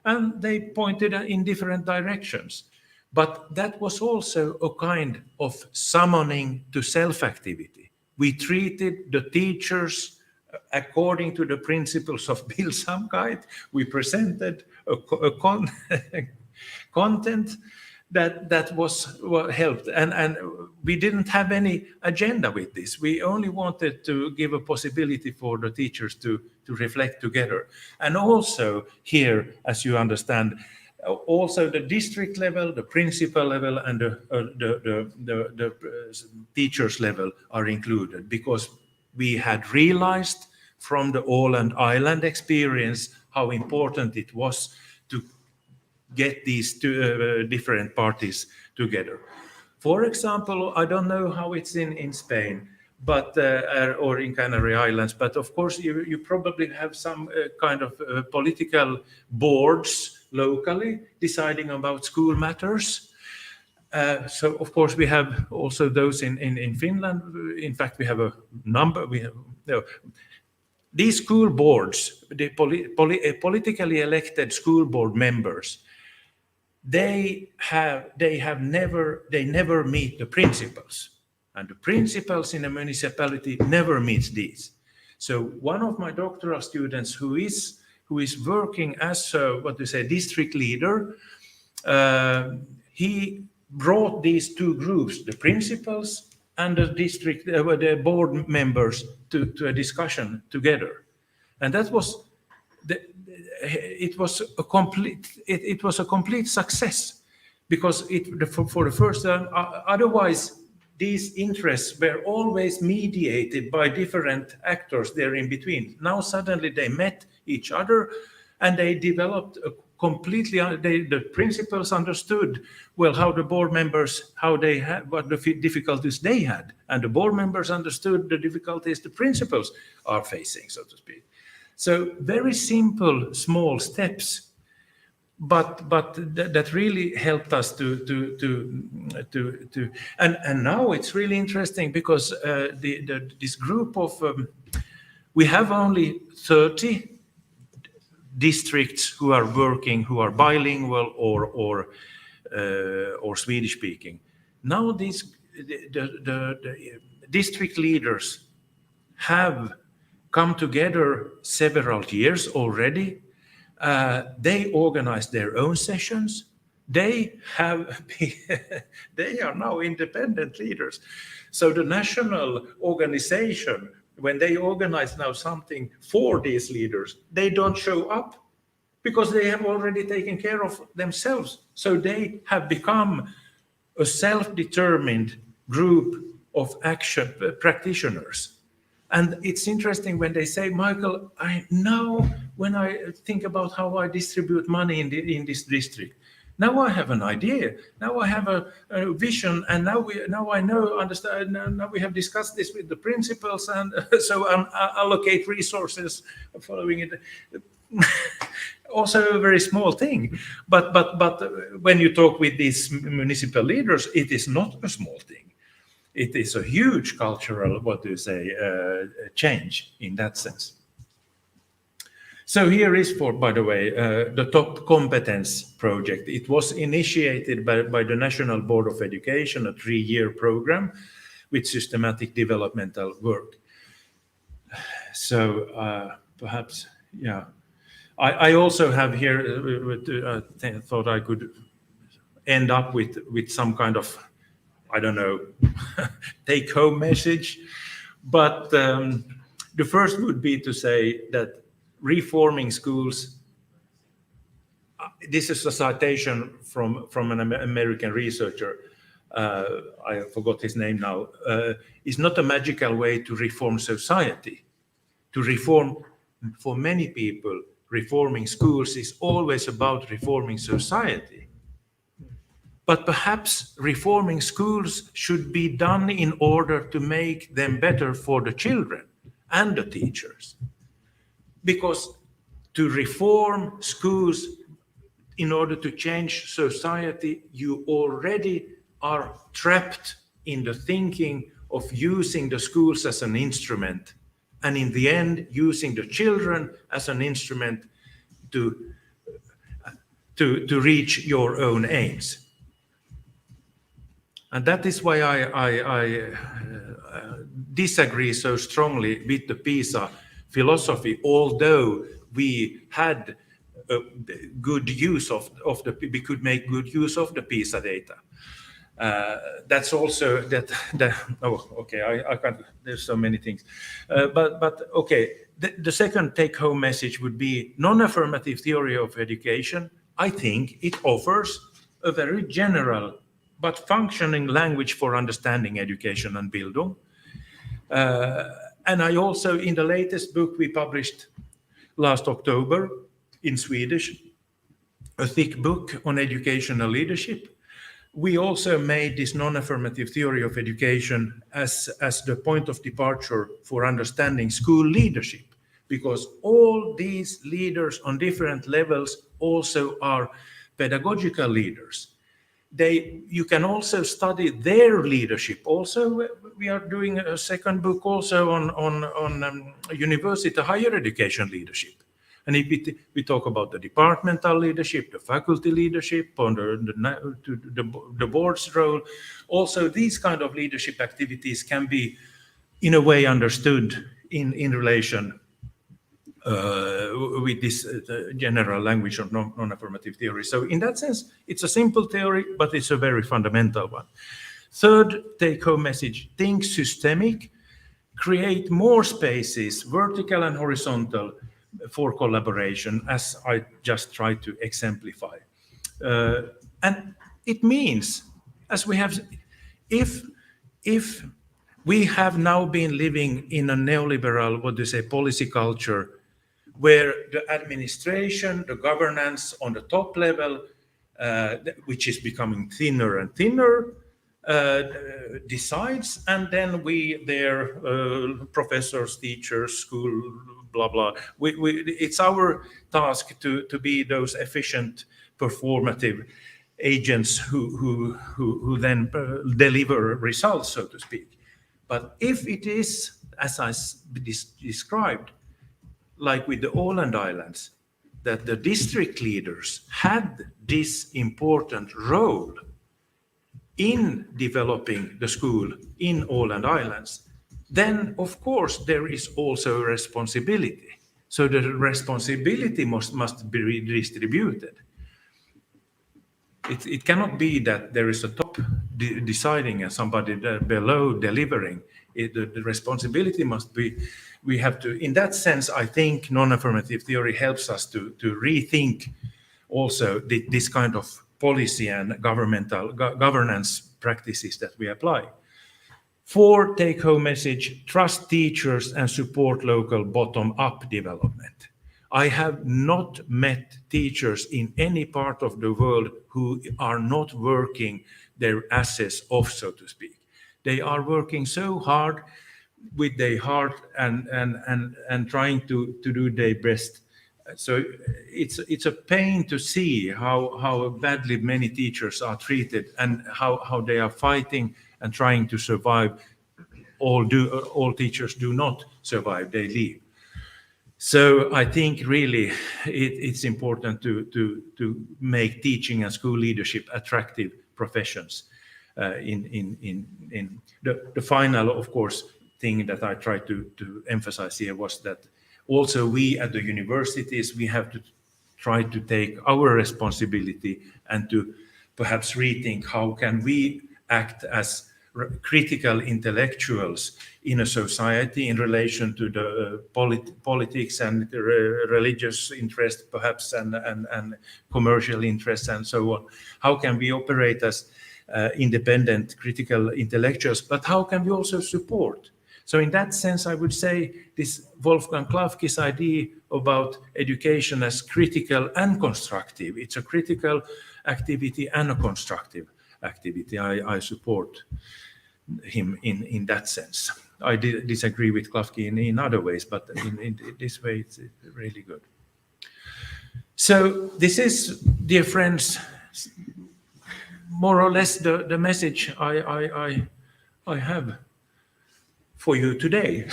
And they pointed in different directions. But that was also a kind of summoning to self-activity. We treated the teachers according to the principles of Bill Samkite. We presented a content that was helped. And we didn't have any agenda with this. We only wanted to give a possibility for the teachers to reflect together. And also here, as you understand, also the district level, the principal level, and the teachers level are included, because we had realized from the Åland Island experience how important it was to get these two different parties together. For example, I don't know how it's in Spain, but or in Canary Islands. But of course, you probably have some kind of political boards locally deciding about school matters. So of course we have also those in Finland. In fact, we have a number. These school boards, the politically elected school board members, they never meet the principals, and the principals in a municipality never meets these. So one of my doctoral students who is working as a district leader, he brought these two groups, the principals and the board members, to a discussion together, and that was it was a complete success, because for the first time, otherwise these interests were always mediated by different actors there in between. Now suddenly they met each other and they developed a completely, the principals understood well how the board members, what the difficulties they had, and the board members understood the difficulties the principals are facing, so to speak. So very simple, small steps, but that really helped us and now it's really interesting, because this group of we have only 30 districts who are working, who are bilingual or Swedish speaking. Now the district leaders have come together several years already. They organize their own sessions. They are now independent leaders. So the national organization, when they organize now something for these leaders, they don't show up because they have already taken care of themselves. So they have become a self-determined group of action practitioners. And it's interesting when they say, Michael, I know when I think about how I distribute money in this district, now I have an idea. Now I have a vision, and now I understand. Now we have discussed this with the principals, and so allocate resources following it. Also a very small thing, but when you talk with these municipal leaders, it is not a small thing. It is a huge cultural, change in that sense. So here is, by the way, the Top Competence Project. It was initiated by the National Board of Education, a 3-year program with systematic developmental work. So perhaps, yeah. I also have here, thought I could end up with some kind of, I don't know, take-home message. But the first would be to say that reforming schools, this is a citation from an American researcher, I forgot his name now, is not a magical way to reform society. To reform, for many people, reforming schools is always about reforming society. But perhaps reforming schools should be done in order to make them better for the children and the teachers. Because to reform schools in order to change society, you already are trapped in the thinking of using the schools as an instrument, and in the end, using the children as an instrument to reach your own aims. And that is why I disagree so strongly with the PISA philosophy, although we had good use we could make good use of the PISA data. That's also that. I can't. There's so many things, but okay. The second take-home message would be non-affirmative theory of education. I think it offers a very general but functioning language for understanding education and Bildung. And I also, in the latest book we published last October in Swedish, a thick book on educational leadership, we also made this non-affirmative theory of education as the point of departure for understanding school leadership, because all these leaders on different levels also are pedagogical leaders. You can also study their leadership. Also, we are doing a second book also on university higher education leadership. And if we talk about the departmental leadership, the faculty leadership, on the board's role, also these kind of leadership activities can be, in a way, understood in relation with this general language of non-affirmative theory. So in that sense, it's a simple theory, but it's a very fundamental one. Third take-home message: think systemic, create more spaces, vertical and horizontal, for collaboration, as I just tried to exemplify. And it means, as we have, if we have now been living in a neoliberal, policy culture, where the administration, the governance on the top level, which is becoming thinner and thinner, decides, and then professors, teachers, school, blah, blah. It's our task to be those efficient, performative agents who then deliver results, so to speak. But if it is, as I described, like with the Åland Islands, that the district leaders had this important role in developing the school in Åland Islands, then of course there is also a responsibility. So the responsibility must be redistributed. It cannot be that there is a top deciding and somebody below delivering. The responsibility must be, we have to, in that sense, I think non-affirmative theory helps us to rethink also this kind of policy and governmental governance practices that we apply. Fourth take-home message: trust teachers and support local bottom-up development. I have not met teachers in any part of the world who are not working their asses off, so to speak. They are working so hard with their heart and trying to do their best. So it's a pain to see how badly many teachers are treated and how they are fighting and trying to survive. All teachers do not survive, they leave. So I think really it's important to make teaching and school leadership attractive professions. In the final, of course, thing that I tried to emphasize here was that also we at the universities, we have to try to take our responsibility and to perhaps rethink how can we act as critical intellectuals in a society in relation to the politics and the religious interest perhaps and commercial interests and so on. How can we operate as independent critical intellectuals, but how can we also support? So in that sense, I would say this Wolfgang Klafke's idea about education as critical and constructive, it's a critical activity and a constructive activity. I support him in that sense. I disagree with Klafke in other ways, but in this way, it's really good. So this is, dear friends, more or less the message I have for you today.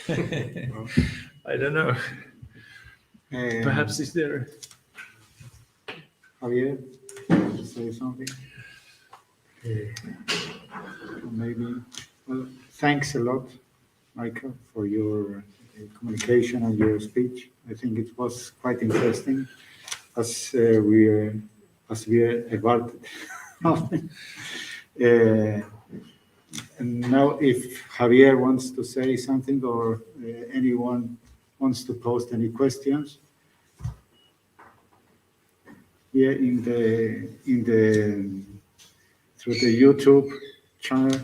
I don't know. Perhaps is there... Javier, say something? Maybe. Well, thanks a lot, Michael, for your communication and your speech. I think it was quite interesting, as we adverted. And now, if Javier wants to say something or anyone wants to post any questions, here through the YouTube channel,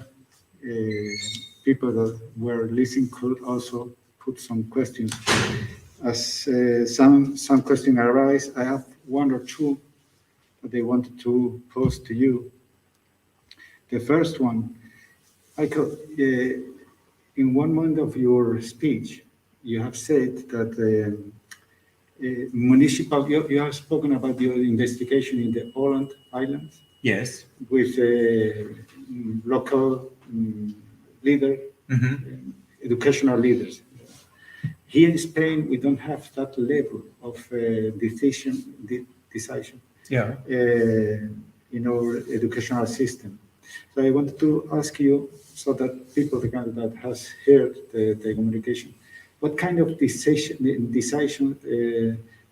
people that were listening could also put some questions. As some questions arise, I have one or two that they wanted to pose to you. The first one, Michael, in one moment of your speech, you have said that municipal, you have spoken about your investigation in the Åland Islands Yes. with local leader, educational leaders. Here in Spain, we don't have that level of decision Yeah. in our educational system. So I wanted to ask you, so that people that has heard the communication, what kind of decision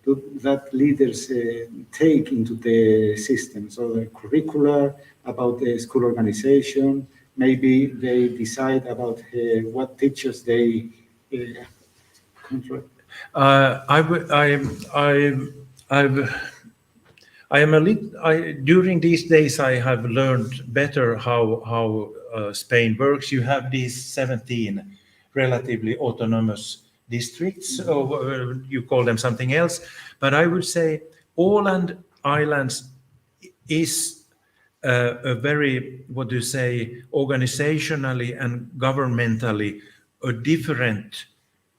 do that leaders take into the system? So the curricula, about the school organization, maybe they decide about what teachers they contract. During these days, I have learned better how Spain works. You have these 17 relatively autonomous districts, or you call them something else. But I would say Åland Islands is a very, organizationally and governmentally a different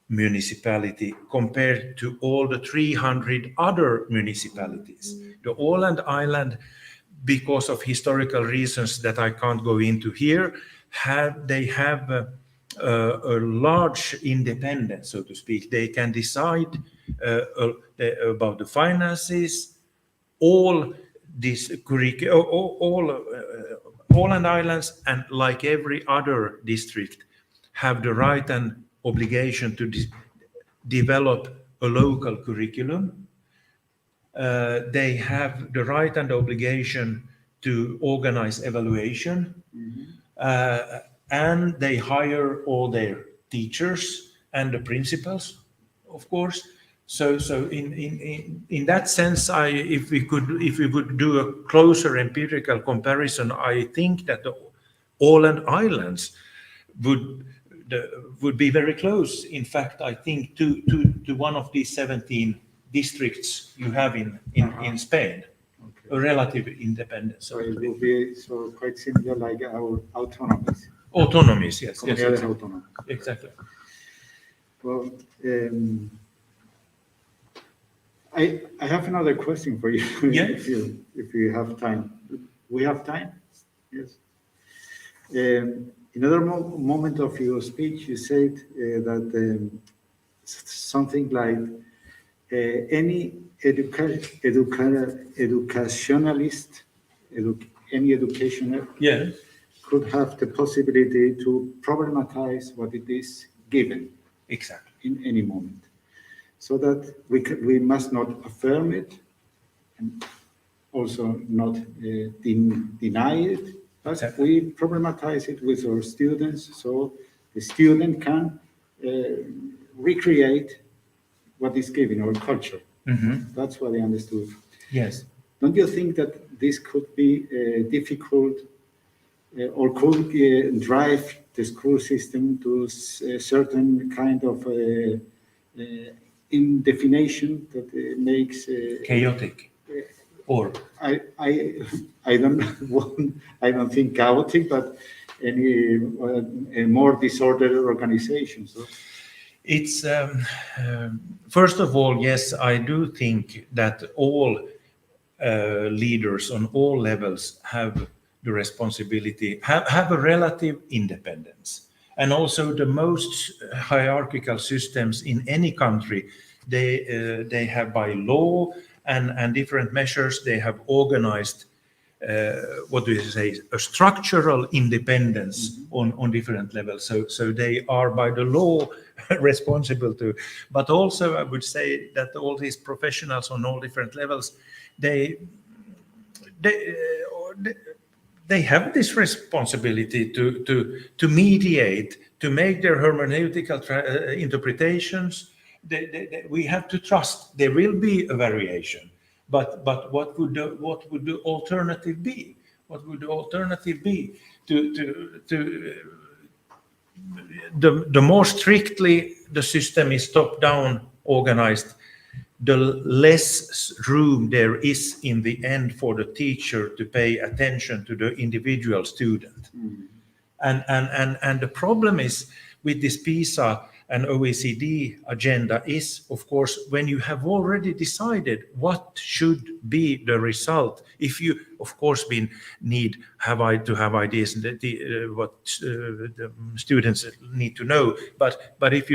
municipality compared to all the 300 other municipalities. The Åland Island, because of historical reasons that I can't go into here, have a large independence, so to speak. They can decide about the finances. All Åland Islands, and like every other district, have the right and obligation to develop a local curriculum. They have the right and obligation to organize evaluation, and they hire all their teachers and the principals, of course. So in that sense, if we would do a closer empirical comparison, I think that the Åland Islands would be very close. In fact, I think to one of these 17 districts you have in Spain, a relative independence. So it will be quite similar like our autonomies. Autonomies, yes. Autonomies. Exactly. Well, I have another question for you. Yeah. if you have time. We have time? Yes. In another moment of your speech, you said that something like any educationalist, any educationer could have the possibility to problematize what it is given. Exactly. In any moment. So that we must not affirm it and also not deny it. But we problematize it with our students, so the student can recreate what is given, our culture. That's what I understood. Yes. Don't you think that this could be difficult or could drive the school system to a certain kind of indefinition that makes chaotic? Or I don't think chaotic, but any a more disordered organization. So it's first of all, yes, I do think that all leaders on all levels have the responsibility, have a relative independence, and also the most hierarchical systems in any country, they have by law and different measures, they have organized, a structural independence on different levels. So they are by the law responsible to, but also I would say that all these professionals on all different levels, they have this responsibility to mediate, to make their hermeneutical interpretations. We have to trust there will be a variation, but what would the alternative be? What would the alternative be? The more strictly the system is top-down organized, the less room there is in the end for the teacher to pay attention to the individual student. And the problem is with this PISA and OECD agenda is, of course, when you have already decided what should be the result, if you, of course, have ideas what the students need to know, but if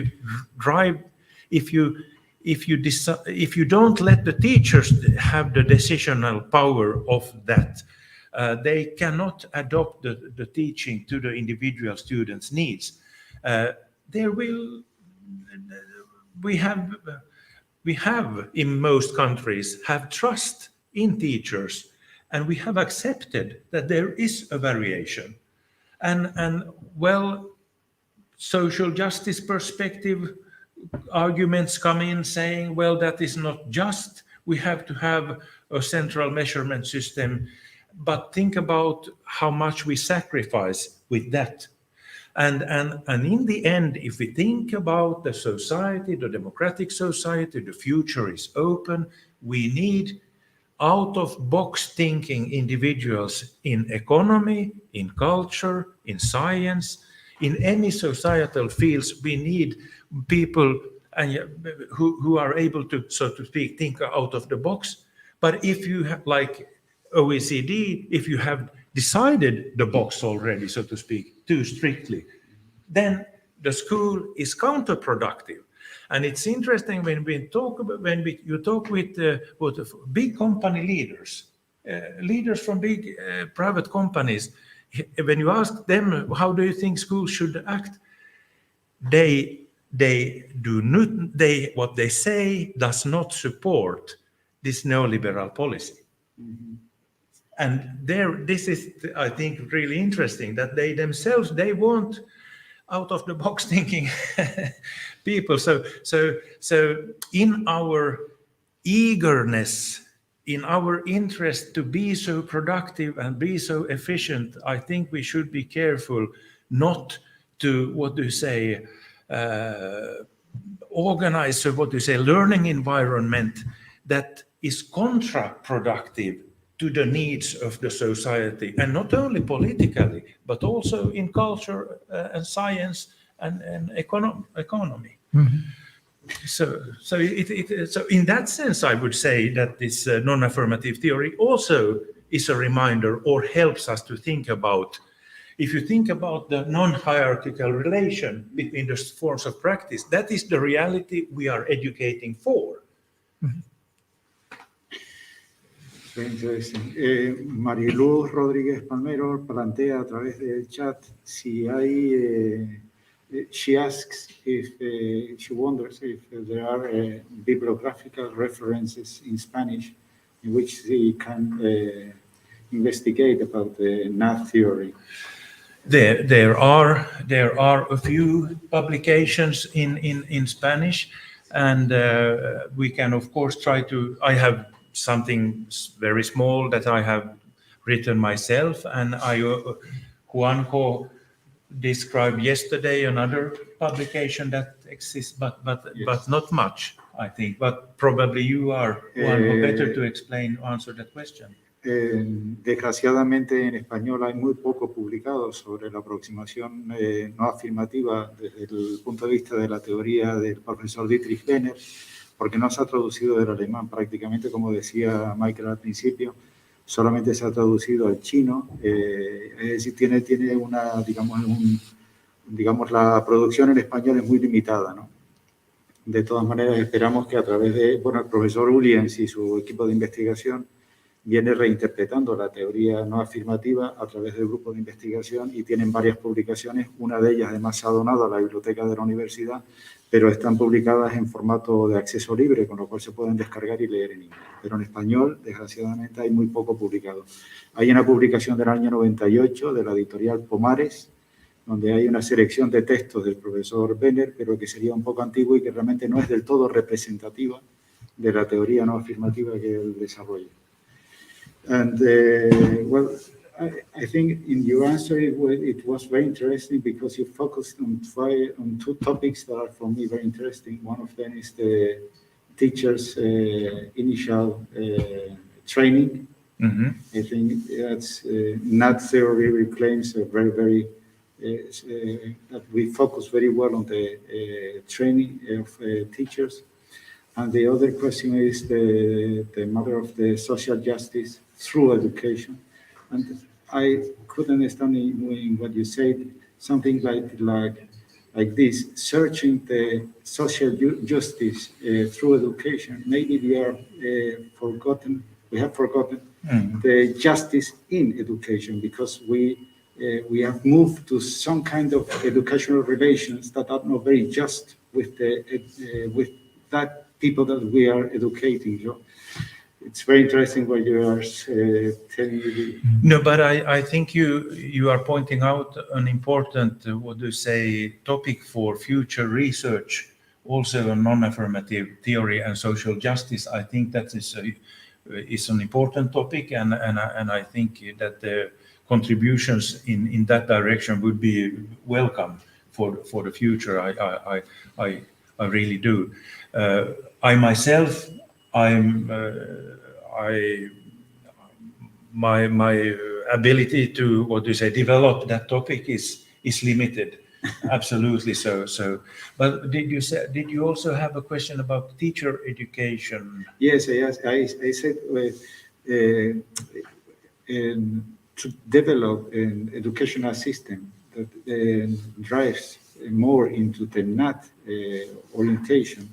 you don't let the teachers have the decisional power of that, they cannot adopt the teaching to the individual students' needs. We have in most countries have trust in teachers, and we have accepted that there is a variation. And well, social justice perspective arguments come in saying, well, that is not just. We have to have a central measurement system, but think about how much we sacrifice with that. And in the end, if we think about the society, the democratic society, the future is open. We need out-of-box thinking individuals in economy, in culture, in science, in any societal fields. We need people who are able to, so to speak, think out of the box. But if you have, like OECD, if you have decided the box already, so to speak, too strictly, then the school is counterproductive. And it's interesting when you talk with big company leaders, leaders from big private companies, when you ask them how do you think schools should act, what they say does not support this neoliberal policy. Mm-hmm. And this is, I think, really interesting that they themselves, they want out of the box thinking people. So in our eagerness, in our interest to be so productive and be so efficient, I think we should be careful not to, organize a learning environment that is counterproductive to the needs of the society, and not only politically, but also in culture and science and economy. Mm-hmm. So in that sense, I would say that this non-affirmative theory also is a reminder or helps us to think about, if you think about the non-hierarchical relation between the forms of practice, that is the reality we are educating for. Mm-hmm. Mariluz Rodríguez Palmero plantea a través del chat si hay, she asks if she wonders if there are bibliographical references in Spanish in which they can investigate about the NAF theory. There are a few publications in Spanish, and we can of course try to. I have something very small that I have written myself, and Juanjo described yesterday another publication that exists, but not much, I think. But probably you are, Juanjo, better to answer that question. Desgraciadamente en español hay muy poco publicado sobre la aproximación no afirmativa desde el punto de vista de la teoría del profesor Dietrich Benner, porque no se ha traducido del alemán prácticamente, como decía Michael al principio, solamente se ha traducido al chino, es decir, tiene una, digamos, la producción en español es muy limitada, ¿no? De todas maneras, esperamos que a través de, el profesor Uljens y su equipo de investigación viene reinterpretando la teoría no afirmativa a través del grupo de investigación y tienen varias publicaciones. Una de ellas además se ha donado a la biblioteca de la universidad, pero están publicadas en formato de acceso libre, con lo cual se pueden descargar y leer en inglés. Pero en español, desgraciadamente, hay muy poco publicado. Hay una publicación del año 98 de la editorial Pomares, donde hay una selección de textos del profesor Benner, pero que sería un poco antiguo y que realmente no es del todo representativa de la teoría no afirmativa que él desarrolla. And well, I think in your answer it was very interesting because you focused on two topics that are for me very interesting. One of them is the teachers' initial training. Mhm. I think that's NAT theory claims a very that we focus very well on the training of teachers. And the other question is the matter of the social justice through education. And I could understand in what you said, something like this, searching the social justice through education. Maybe we have forgotten the justice in education, because we have moved to some kind of educational relations that are not very just with that people that we are educating. So it's very interesting what you are telling me. No, but I think you are pointing out an important, topic for future research, also on non-affirmative theory and social justice. I think that is an important topic, and I think that the contributions in that direction would be welcome for the future. I really do. I myself, my ability to develop that topic is limited. Absolutely so. But did you also have a question about teacher education? Yes, I said to develop an educational system that drives more into the NAT orientation,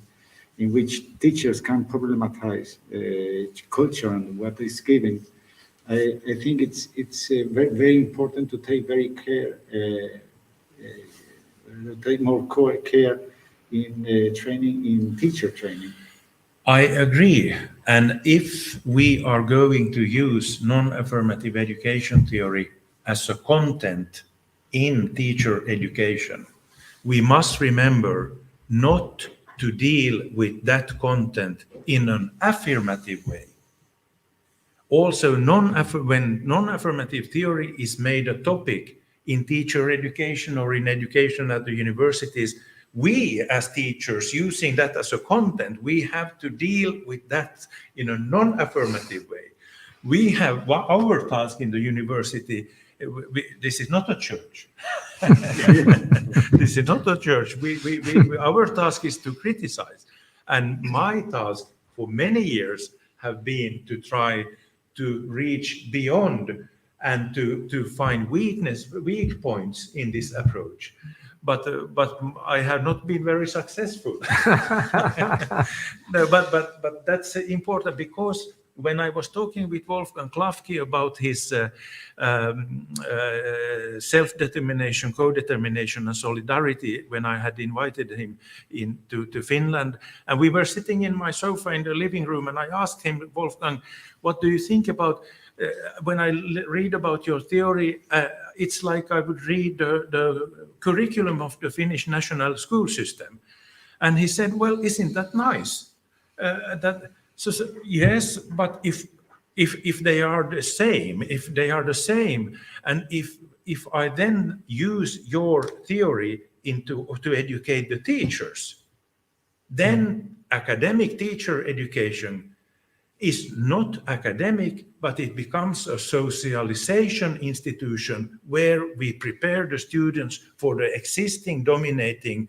in which teachers can problematize culture and what is given. I think it's very important to take more care in training, in teacher training. I agree. And if we are going to use non-affirmative education theory as a content in teacher education, we must remember not to deal with that content in an affirmative way. Also, when non-affirmative theory is made a topic in teacher education or in education at the universities, we as teachers, using that as a content, we have to deal with that in a non-affirmative way. We have our task in the university. This is not a church. This is not a church. Our task is to criticize. And my task for many years have been to try to reach beyond and to find weak points in this approach. But I have not been very successful. No, but that's important, because when I was talking with Wolfgang Klafki about his self-determination, co-determination and solidarity, when I had invited him to Finland, and we were sitting in my sofa in the living room, and I asked him, Wolfgang, what do you think about, when I read about your theory, it's like I would read the curriculum of the Finnish national school system. And he said, well, isn't that nice? So yes, but if they are the same, and if I then use your theory to educate the teachers, then academic teacher education is not academic, but it becomes a socialization institution where we prepare the students for the existing dominating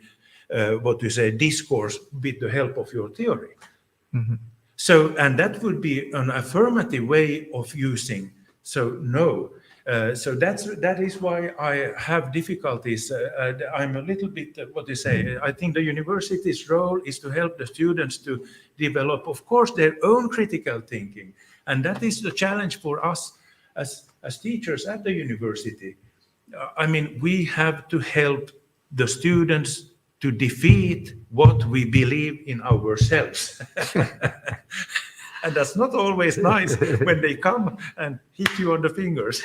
discourse with the help of your theory. Mm-hmm. So, and that would be an affirmative way of using. So no. So that is why I have difficulties. I'm a little bit, I think the university's role is to help the students to develop, of course, their own critical thinking. And that is the challenge for us as teachers at the university. We have to help the students to defeat what we believe in ourselves. And that's not always nice when they come and hit you on the fingers.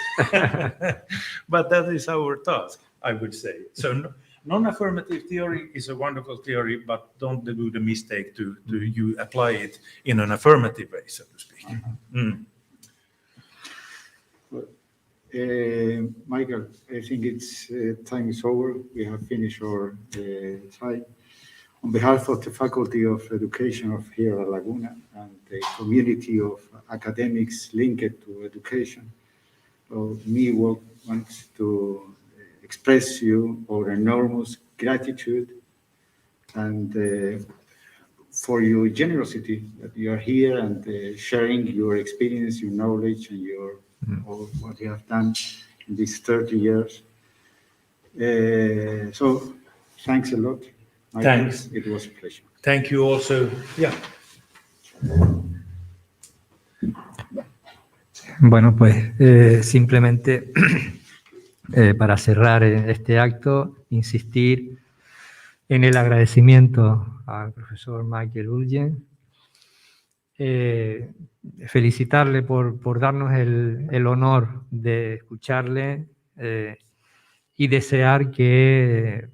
But that is our task, I would say. So non-affirmative theory is a wonderful theory, but don't do the mistake to you apply it in an affirmative way, so to speak. Michael, I think it's time is over. We have finished our time. On behalf of the Faculty of Education of here at Laguna and the community of academics linked to education, me wants to express you our enormous gratitude and for your generosity that you are here and sharing your experience, your knowledge, and all what you have done in these 30 years. So thanks a lot. Michael. Thanks. It was a pleasure. Thank you also. Yeah. Bueno, pues simplemente para cerrar este acto, insistir en el agradecimiento al profesor Michael Uljens, felicitarle por darnos el honor de escucharle y desear que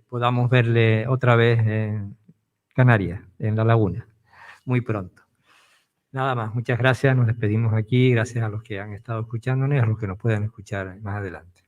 podamos verle otra vez en Canarias, en La Laguna, muy pronto. Nada más, muchas gracias, nos despedimos aquí, gracias a los que han estado escuchándonos y a los que nos puedan escuchar más adelante.